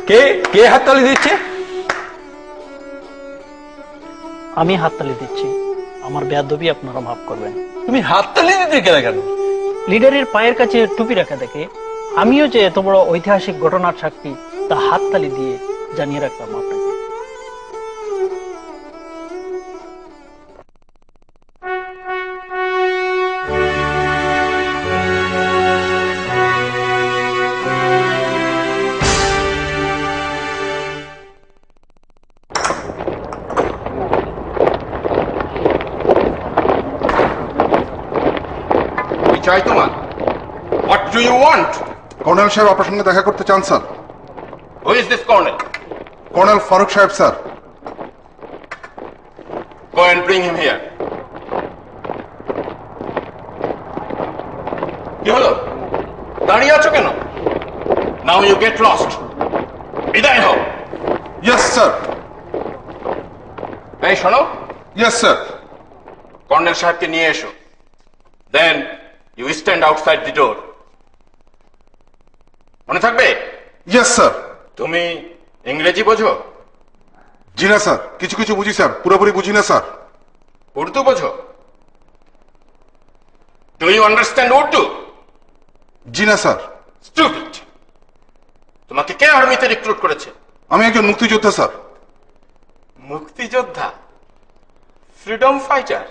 কে কে হাততালি দিচ্ছে? আমি হাততালি দিচ্ছি। আমার বেয়াদবি আপনারা মাফ করবেন। তুমি হাততালি দিতে কেন? লিডারের পায়ের কাছে টুপি রাখা দেখে আমিও যে এত বড় ঐতিহাসিক ঘটনার সাক্ষী তা হাততালি দিয়ে জানিয়ে রাখলাম আপনাকে। চাই তোমার? What do you want? Colonel সাহেব আপনার সঙ্গে দেখা করতে চান sir. Who is this colonel? Colonel Farooq সাহেব sir. Go and bring him here. কি হলো? দাঁড়িয়ে আছো কেন? Now you get lost. বিদায় হও। Yes sir. এই শোনো। Yes sir. কর্নেল সাহেবকে নিয়ে এসো। Then you stand outside the door. মনে থাকবে? Yes sir. তুমি ইংরেজি বোঝো? জি না স্যার, কিছু কিছু বুঝি স্যার, পুরোপুরি বুঝি না স্যার। উর্দু বোঝো? Do you understand Urdu? জি না স্যার। Stupid! তোমাকে কে আর্মিতে রিক্রুট করেছে? আমি একজন মুক্তিযোদ্ধা স্যার। মুক্তিযোদ্ধা? Freedom fighter?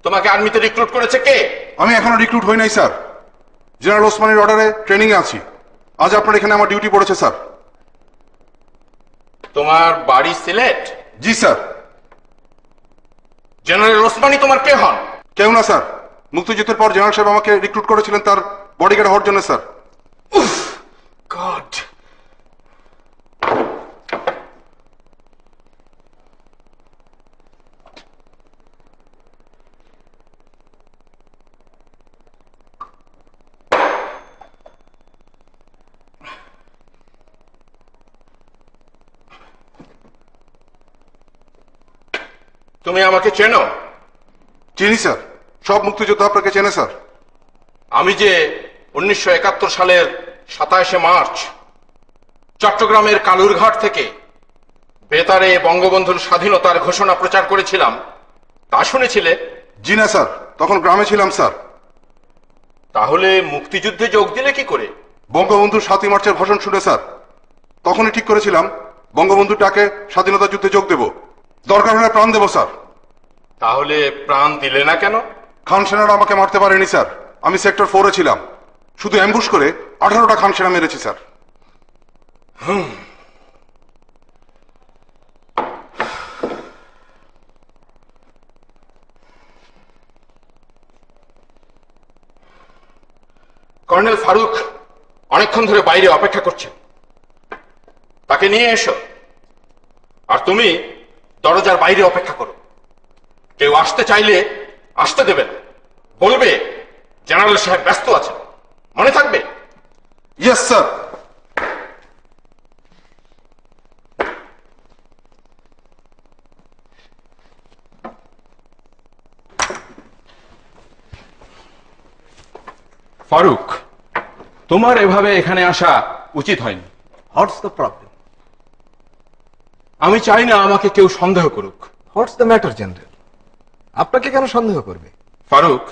তোমাকে আর্মিতে রিক্রুট করেছে কে? আমি এখনো রিক্রুট হই নাই স্যার। জেনারেল ওসমানের অর্ডারে ট্রেনিং এ আছি। আজ আপনার এখানে আমার ডিউটি পড়েছে স্যার। তোমার বাড়ি সিলেট? জি স্যার। জেনারেল ওসমানী তোমার কে হন? কেউ না স্যার, মুক্তিযুদ্ধের পর জেনারেল সাহেব আমাকে রিক্রুট করেছিলেন তার বডিগার্ড হওয়ার জন্য স্যার। গড! তুমি আমাকে চেনো? চিনি স্যার, সব মুক্তিযোদ্ধা আপনাকে চেনে স্যার। আমি যে 1971 সালের 27শে মার্চ চট্টগ্রামের কালুরঘাট থেকে বেতারে বঙ্গবন্ধুর স্বাধীনতার ঘোষণা প্রচার করেছিলাম, তা শুনেছিলে? জি না স্যার, তখন গ্রামে ছিলাম স্যার। তাহলে মুক্তিযুদ্ধে যোগ দিলে কি করে? বঙ্গবন্ধুর 7ই মার্চের ভাষণ শুনে স্যার, তখনই ঠিক করেছিলাম বঙ্গবন্ধুর ডাকে স্বাধীনতা যুদ্ধে যোগ দেব, দরকার হলে প্রাণ দেব স্যার। তাহলে প্রাণ দিলে না কেন? খান সেনারা আমাকে মারতে পারেনি স্যার, আমি সেক্টর 4-এ ছিলাম, শুধু অ্যাম্বুশ করে 18টা খান সেনা মেরেছি স্যার। কর্নেল ফারুক অনেকক্ষণ ধরে বাইরে অপেক্ষা করছেন, তাকে নিয়ে এসো। আর তুমি দরজার বাইরে অপেক্ষা করো, কেউ আসতে চাইলে আসতে দেবে না, বলবে জেনারেল সাহেব ব্যস্ত আছেন, মনে থাকবে? Yes sir. ফারুক, তোমার এভাবে এখানে আসা উচিত হয়নি। What's the problem? আমি চাই না আমাকে কেউ সন্দেহ করুক। What's the matter general? আপনাকে কেন সন্দেহ করবে? ফারুক,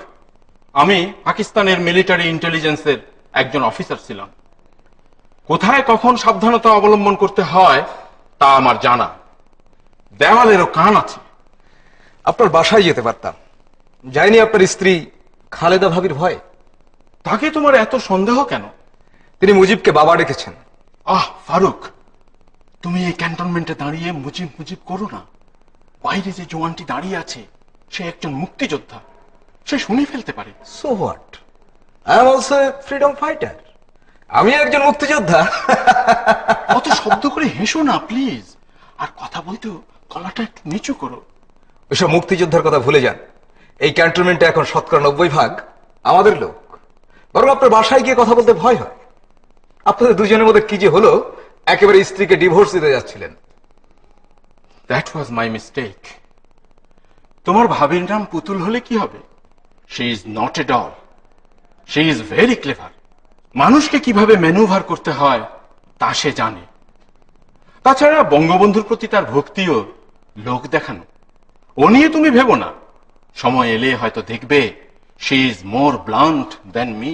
আমি পাকিস্তানের মিলিটারি ইন্টেলিজেন্সের একজন অফিসার ছিলাম। কোথায় কখন সাবধানতা অবলম্বন করতে হয় তা আমার জানা। দেওয়ালেরও কান আছে। আপনার বাসায় যেতে পারতাম, যাইনি আপনার স্ত্রী খালেদা ভাবির ভয়। তাকে তোমার এত সন্দেহ কেন? তিনি মুজিবকে বাবা ডেকেছেন। ফারুক, তুমি এই ক্যান্টনমেন্টে দাঁড়িয়ে মুজিব মুজিব করো না। বাইরে যে জওয়ানটি দাঁড়িয়ে আছে সে একজন মুক্তিযোদ্ধা, সে শুনে ফেলতে পারে। So what, I am also A freedom fighter. আমি একজন মুক্তিযোদ্ধা। অত শব্দ করে হেসো না প্লিজ, আর কথা বলতেও গলাটা একটু নিচু করো। ওইসব মুক্তিযোদ্ধার কথা ভুলে যান। এই ক্যান্টনমেন্টে এখন 90% আমাদের লোক। বরং আপনার বাসায় গিয়ে কথা বলতে ভয় হয়। আপনাদের দুজনের মধ্যে কি যে হলো, একেবারে স্ত্রীকে ডিভোর্স দিতে যাচ্ছিলেন। That was my mistake. তোমার ভাবির নাম পুতুল হলে কি হবে? She is not a doll, she is very clever. মানুষকে কিভাবে ম্যানুভার করতে হয় তা সে জানে। তাছাড়া বঙ্গবন্ধুর প্রতি তার ভক্তিও লোক দেখানো। ও নিয়ে তুমি ভেবো না, সময় এলে হয়তো দেখবে she is more blunt than me.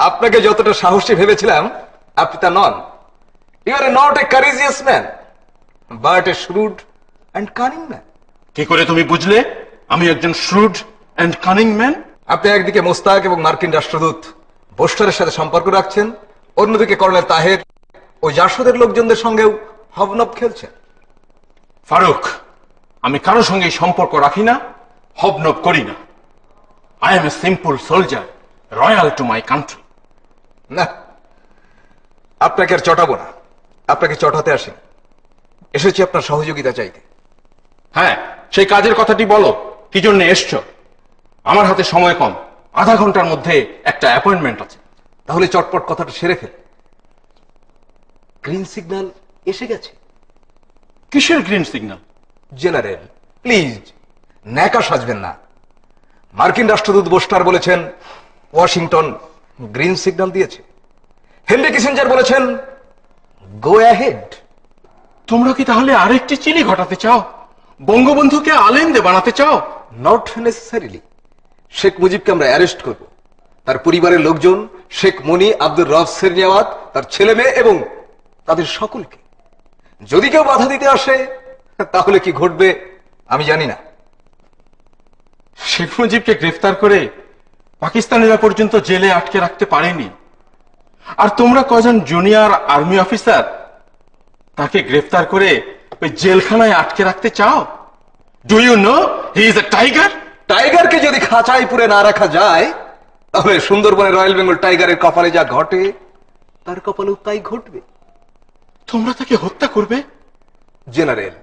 আপনাকে যতটা সাহসী ভেবেছিলাম আপনি তা নন। You are not a courageous man, but a shrewd and cunning man. কি করে তুমি বুঝলে আমি একজন শ্রুড অ্যান্ড কানিং ম্যান? আপনি একদিকে মোস্তাক এবং মার্কিন রাষ্ট্রদূত বোস্টারের সাথে সম্পর্ক রাখছেন, অন্যদিকে কর্নেল তাহের ও জাসদের লোকজনদের সঙ্গেও হবনব খেলছেন। ফারুক, আমি কারোর সঙ্গে সম্পর্ক রাখি না, হবনব করি না। I M a simple soldier, royal to my country. না, আপনাকে আর চটাবো না, আপনাকে চটাতে আসেন, এসেছি আপনার সহযোগিতা চাইতে। হ্যাঁ, সেই কাজের কথাটি বলো, কি জন্য এসছো? আমার হাতে সময় কম, আধা ঘন্টার মধ্যে একটা অ্যাপয়েন্টমেন্ট আছে। তাহলে চটপট কথাটা সেরে ফেল। গ্রিন সিগন্যাল এসে গেছে। কিসের গ্রিন সিগন্যাল? জেনারেল প্লিজ ন্যাকা সাজবেন না। মার্কিন রাষ্ট্রদূত বোস্টার বলেছেন ওয়াশিংটন গ্রিন সিগন্যাল দিয়েছে। হেনরি কিসিঞ্জার বলেছেন গো অ্যাহেড। তোমরা কি তাহলে আরেকটি চিলি ঘটাতে চাও? বঙ্গবন্ধুকে আলেন্দে বানাতে চাও? Not necessarily. শেখ মুজিবকে আমরা অ্যারেস্ট করব, তার পরিবারের লোকজন শেখ মনি, আব্দুর রব সেরনিয়াওয়াত, তার ছেলে মেয়ে এবং তাদের সকলকে। যদি কেউ বাধা দিতে আসে তাহলে কি ঘটবে আমি জানি না। শেখ মুজিবকে গ্রেফতার করে পাকিস্তানিরা পর্যন্ত জেলে আটকে রাখতে পারেনি, আর তোমরা কজন জুনিয়র আর্মি অফিসার তাকে গ্রেফতার করে ওই জেলখানায় আটকে রাখতে চাও? Do you know he is a tiger? টাইগারকে যদি খাঁচায় পুরে না রাখা যায় তাহলে সুন্দরবনের রয়্যাল বেঙ্গল টাইগারের কপালে যা ঘটে তার কপালেও তাই ঘটবে। তোমরা তাকে হত্যা করবে? জেনারেল,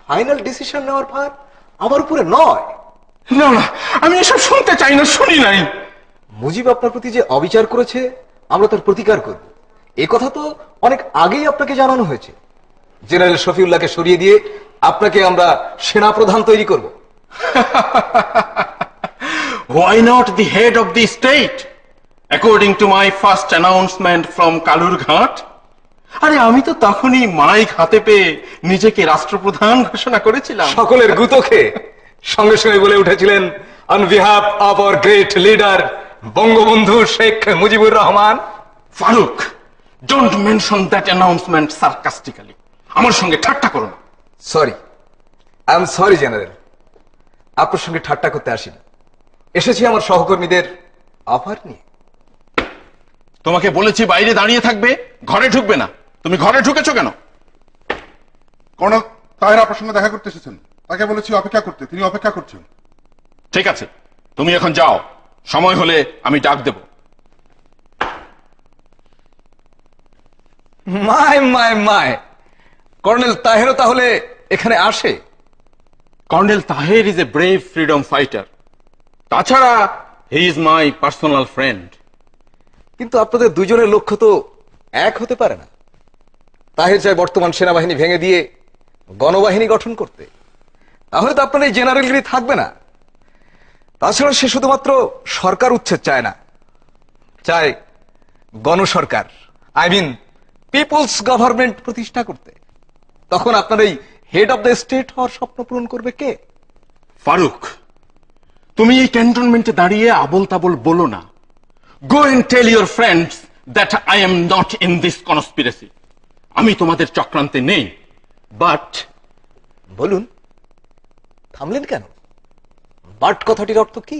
ফাইনাল ডিসিশন নেওয়ার ভার আমার উপরে নয়। না না, আমি এসব শুনতে চাই না, শুনি নাই। মুজিব আপনার প্রতি যে অবিচার করেছে আমরা তার প্রতিকার করব, এ কথা তো অনেক আগেই আপনাকে জানানো হয়েছে। জেনারেল শফিউল্লাহকে সরিয়ে দিয়ে আপনাকে আমরা সেনা প্রধান তৈরি করব। Why not the head of the state? According to my first announcement from Kalurghat, আরে আমি তো তখনই মাইক হাতে পেয়ে নিজেকে রাষ্ট্রপ্রধান ঘোষণা করেছিলাম। সকলের গুতো খেয়ে সঙ্গে সঙ্গে বলে উঠেছিলেন, on behalf of our great leader Bangabandhu Sheikh Mujibur Rahman. Farooq, don't mention that announcement sarcastically. আমার সঙ্গে ঠাট্টা করো না। Sorry, I am sorry general, আপনার সঙ্গে ঠাট্টা করতে আসিনি, এসেছি আমার সহকর্মীদের অফার নিয়ে। তোমাকে বলেছি বাইরে দাঁড়িয়ে থাকবে, ঘরে ঢুকবে না। তুমি ঘরে ঢুকেছো কেন? কর্নেল তাহের আপনার সঙ্গে দেখা করতে এসেছেন, তাকে বলেছি অপেক্ষা করতে, তিনি অপেক্ষা করছেন। ঠিক আছে, তুমি এখন যাও, সময় হলে আমি ডাক দেব। মায় মায় মায়, কর্নেল তাহেরও তাহলে এখানে আসে? Colonel Taher is a brave freedom fighter. তাছাড়া he is my personal friend. কিন্তু আপনাদের দুজনের লক্ষ্য তো এক হতে পারে না। তাহের চায় বর্তমান সেনাবাহিনী ভেঙে দিয়ে গণবাহিনী গঠন করতে, তাহলে তো আপনার এই জেনারেলগিরি থাকবে না। তাছাড়া সে শুধুমাত্র সরকার উচ্ছেদ চায় না, চায় গণসরকার, আই মিন পিপলস গভর্নমেন্ট প্রতিষ্ঠা করতে। তখন আপনার এই হেড অফ দ্য স্টেট হওয়ার স্বপ্ন পূরণ করবে কে? ফারুক, তুমি এই ক্যান্টনমেন্টে দাঁড়িয়ে আবল তাবল বলো না। Go and tell your friends that I am not in this conspiracy. আমি তোমাদের চক্রান্তে নেই। বাট বলুন, থামলেন কেন? বাট কথাটির অর্থ কি?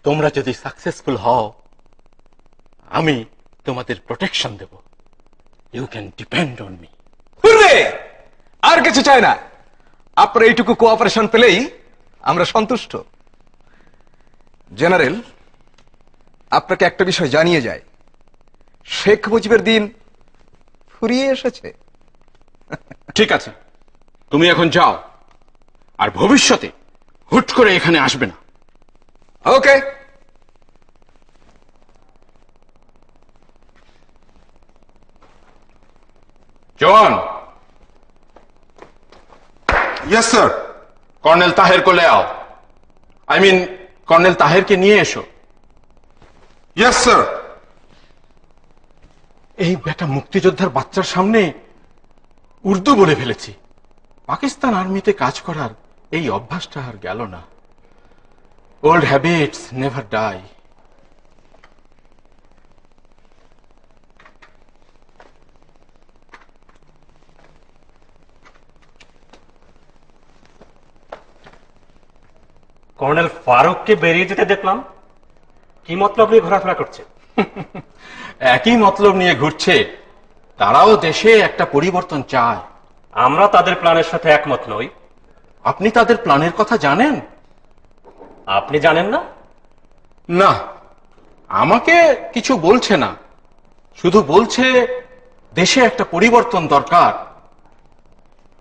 তোমরা যদি সাকসেসফুল হও, আমি তোমাদের প্রোটেকশন দেব। You can depend on me. Hooray! আর কিছু চাই না, আপনার এইটুকু কোঅপারেশন পেলেই আমরা সন্তুষ্ট। জেনারেল, আপনাকে একটা বিষয় জানিয়ে যায়, শেখ মুজিবের দিন ফুরিয়ে এসেছে। ঠিক আছে, তুমি এখন যাও, আর ভবিষ্যতে হুট করে এখানে আসবে না। Okay. Jawan. Yes sir. Colonel Taher কোলে আও। আই মিন কর্নেল তাহেরকে নিয়ে এসো। Yes sir. এই বেটা মুক্তিযোদ্ধার বাচ্চার সামনে উর্দু বলে ফেলেছি। পাকিস্তান আর্মিতে কাজ করার এই অভ্যাসটা আর গেল না। Old habits never die. Colonel ফারুককে বেরিয়ে যেতে দেখলাম, কি মতলব নিয়ে ঘোরাফেরা করছে? একই মতলব নিয়ে ঘুরছে। তারাও দেশে একটা পরিবর্তন চায়। আমরা তাদের প্ল্যানের সাথে একমত নই। আপনি তাদের প্ল্যানের কথা জানেন? আপনি জানেন না? না, আমাকে কিছু বলছে না, শুধু বলছে দেশে একটা পরিবর্তন দরকার।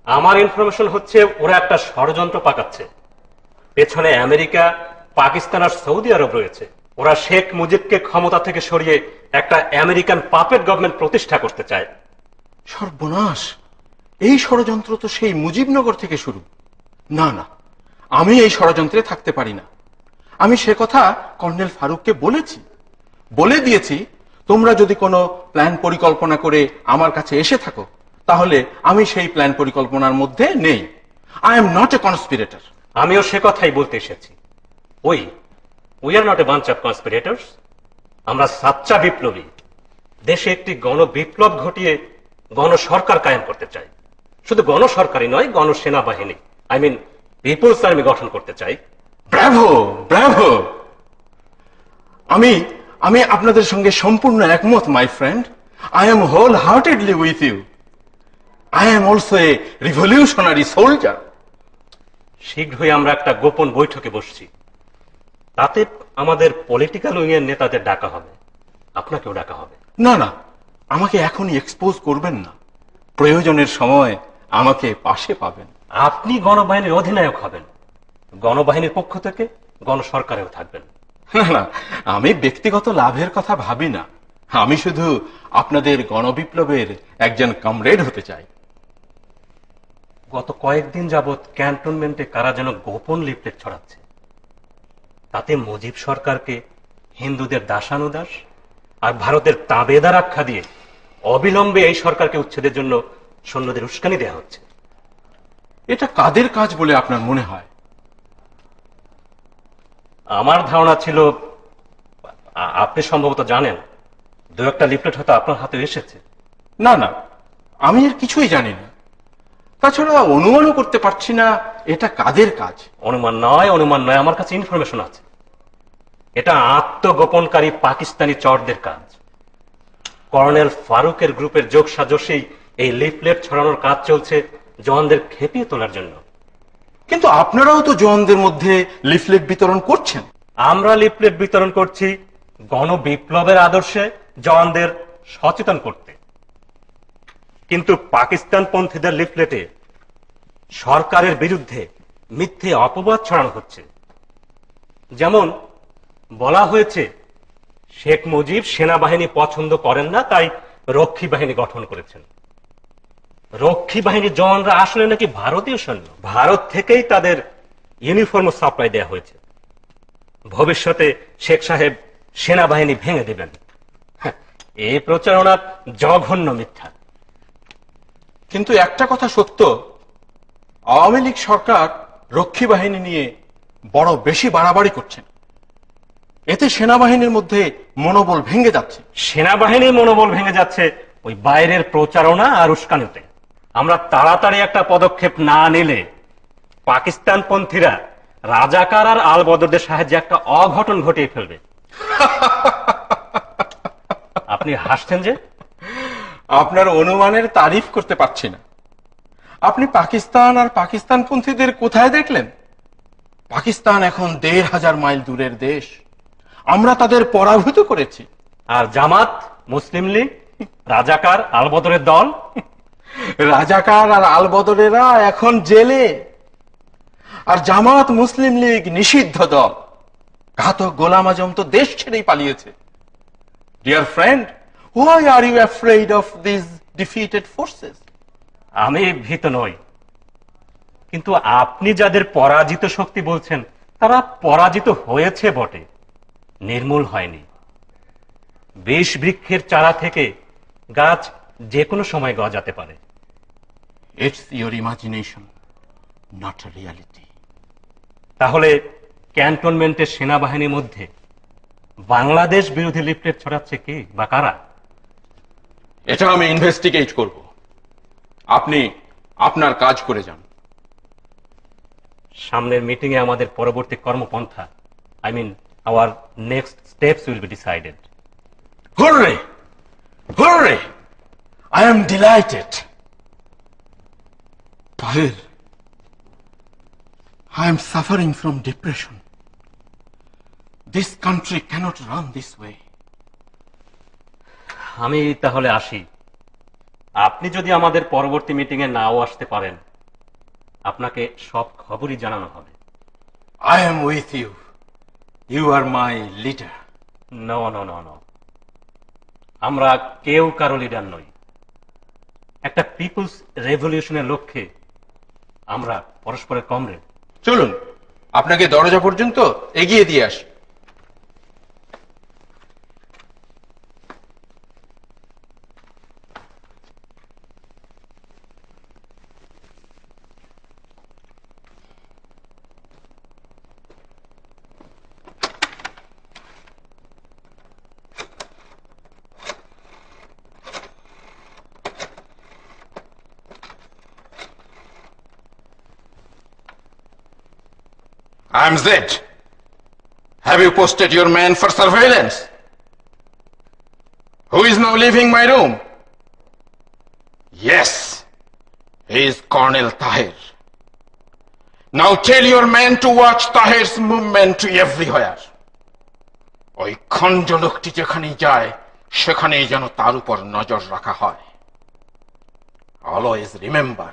আমার ইনফরমেশন হচ্ছে ওরা একটা ষড়যন্ত্র পাকাচ্ছে। পেছনে আমেরিকা, পাকিস্তান আর সৌদি আরব রয়েছে। ওরা শেখ মুজিবকে ক্ষমতা থেকে সরিয়ে একটা আমেরিকান পাপেট গভর্নমেন্ট প্রতিষ্ঠা করতে চায়। সর্বনাশ! এই ষড়যন্ত্র তো সেই মুজিবনগর থেকে শুরু। না না, আমি এই ষড়যন্ত্রে থাকতে পারি না। আমি সে কথা কর্নেল ফারুককে বলেছি, বলে দিয়েছি তোমরা যদি কোনো প্ল্যান পরিকল্পনা করে আমার কাছে এসে থাকো, তাহলে আমি সেই প্ল্যান পরিকল্পনার মধ্যে নেই। I am not a conspirator. আমিও সে কথাই বলতে এসেছি। We are not a bunch of conspirators. আমরা সাচ্চা বিপ্লবী। দেশে একটি গণবিপ্লব ঘটিয়ে গণসরকার কায়েম করতে চাই। শুধু গণসরকারই নয়, গণসেনাবাহিনী, আই মিন পিপলস আর্মি গঠন করতে চাই। Bravo, bravo! আমি আপনাদের সঙ্গে সম্পূর্ণ একমত, my friend. I am wholeheartedly with you. I am also a revolutionary soldier. শীঘ্রই আমরা একটা গোপন বৈঠকে বসছি। তাতে আমাদের পলিটিক্যাল উইং এর নেতাদের ডাকা হবে, আপনাকেও ডাকা হবে। না না, আমাকে এখনই এক্সপোজ করবেন না। প্রয়োজনের সময় আমাকে পাশে পাবেন। আপনি গণবাহিনীর অধিনায়ক হবেন, গণবাহিনীর পক্ষ থেকে গণসরকারেও থাকবেন। না না, আমি ব্যক্তিগত লাভের কথা ভাবি না। আমি শুধু আপনাদের গণবিপ্লবের একজন কমরেড হতে চাই। গত কয়েকদিন যাবৎ ক্যান্টনমেন্টে কারা যেন গোপন লিফলেট ছড়াচ্ছে। তাতে মুজিব সরকারকে হিন্দুদের দাসানুদাস আর ভারতের তাবেদার আখ্যা দিয়ে অবিলম্বে এই সরকারকে উচ্ছেদের জন্য সৈন্যদের উস্কানি দেওয়া হচ্ছে। এটা কাদের কাজ বলে আপনার মনে হয়? আমার ধারণা ছিল আপনি সম্ভবত জানেন, দু একটা লিফলেট হয়তো আপনার হাতে এসেছে। না না, আমি এর কিছুই জানি না। তাছাড়া অনুমানও করতে পারছি না এটা কাদের কাজ। অনুমান নয়, আমার কাছে ইনফরমেশন আছে। এটা আত্মগোপনকারী পাকিস্তানি চরদের কাজ। কর্নেল ফারুকের গ্রুপের যোগ সাজসেই এই লিফলেট ছড়ানোর কাজ চলছে জওয়ানদের খেপিয়ে তোলার জন্য। কিন্তু আপনারাও তো জওয়ানদের মধ্যে লিফলেট বিতরণ করছেন। আমরা লিফলেট বিতরণ করছি গণবিপ্লবের আদর্শে জওয়ানদের সচেতন করতে, কিন্তু পাকিস্তানপন্থীদের লিফলেটে সরকারের বিরুদ্ধে মিথ্যে অপবাদ ছড়ানো হচ্ছে। যেমন বলা হয়েছে শেখ মুজিব সেনাবাহিনী পছন্দ করেন না, তাই রক্ষী বাহিনী গঠন করেছেন। রক্ষী বাহিনীর জওয়ানরা আসলে নাকি ভারতীয় সৈন্য, ভারত থেকেই তাদের ইউনিফর্ম সাপ্লাই দেওয়া হয়েছে। ভবিষ্যতে শেখ সাহেব সেনাবাহিনী ভেঙে দেবেন। এই প্রচারণা জঘন্য মিথ্যা। কিন্তু একটা কথা সত্য, আওয়ামী লীগ সরকার রক্ষী বাহিনী নিয়ে বড় বেশি বাড়াবাড়ি করছেন। এতে সেনাবাহিনীর মধ্যে মনোবল ভেঙে যাচ্ছে। সেনাবাহিনীর মনোবল ভেঙে যাচ্ছে ওই বাইরের প্রচারণা আর উস্কানিতে। আমরা তাড়াতাড়ি একটা পদক্ষেপ না নিলে পাকিস্তানপন্থীরা রাজাকার আর আল বদরদের সাহায্যে একটা অঘটন ঘটিয়ে ফেলবে। আপনি হাসছেন যে? আপনার অনুমানের তারিফ করতে পারছি না। আপনি পাকিস্তান আর পাকিস্তানপন্থীদের কোথায় দেখলেন? পাকিস্তান এখন ১৫০০ মাইল দূরের দেশ। আমরা তাদের পরাভূত করেছি। আর জামাত, মুসলিম লীগ, রাজাকার, আলবদরের দল, রাজাকার আর আলবদরেরা এখন জেলে। আর জামাত, মুসলিম লীগ নিষিদ্ধ দল। ঘাতক গোলাম আজম তো দেশ ছেড়েই পালিয়েছে। Dear friend, why are you afraid of these defeated forces? আমি ভীত নই, কিন্তু আপনি যাদের পরাজিত শক্তি বলছেন তারা পরাজিত হয়েছে বটে, নির্মূল হয়নি। বিষ বৃক্ষের চারা থেকে গাছ যে কোনো সময় গজাতে পারে। It's your imagination, not a reality. তাহলে ক্যান্টনমেন্টের সেনাবাহিনীর মধ্যে বাংলাদেশ বিরোধী লিফলেট ছড়াচ্ছে কে বা কারা? এটা আমি ইনভেস্টিগেট করব। আপনি আপনার কাজ করে যান। সামনের মিটিং এ আমাদের পরবর্তী কর্মপন্থা, I mean our next steps will be decided. Hooray! Hooray! I am delighted. Tahir, I am suffering from depression. This country cannot run this way. আমি তাহলে আসি। আপনি যদি আমাদের পরবর্তী মিটিং এ নাও আসতে পারেন, আপনাকে সব খবরই জানানো হবে। I am with you. You are my leader. No no no no, আমরা কেউ কারো লিডার নই। একটা পিপলস রেভলিউশনের লক্ষ্যে আমরা পরস্পরের কমরেড। চলুন আপনাকে দরজা পর্যন্ত এগিয়ে দিয়ে আসি। I'm Zed. Have you posted your man for surveillance? Who is now leaving my room? Yes, he is Colonel Tahir. Now tell your man to watch Tahir's movement everywhere. ওই খঞ্জ লোকটি যেখানেই যায় সেখানেই যেন তার উপর নজর রাখা হয়। Always remember,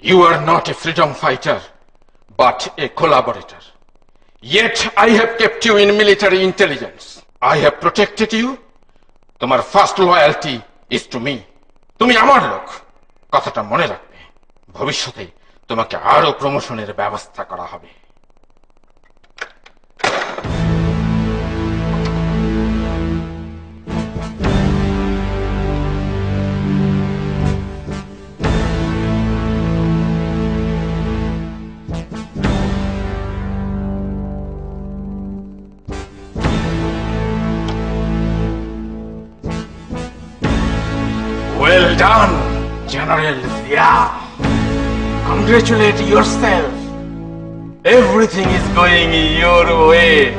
you are not a freedom fighter, but a collaborator. Yet I have kept you in military intelligence. I have protected you. তোমার first loyalty is to me. তুমি আমার লোক, কথাটা মনে রাখবে। ভবিষ্যতে তোমাকে আরো প্রমোশনের ব্যবস্থা করা হবে। Well done, General Zia. Congratulate yourself. Everything is going your way.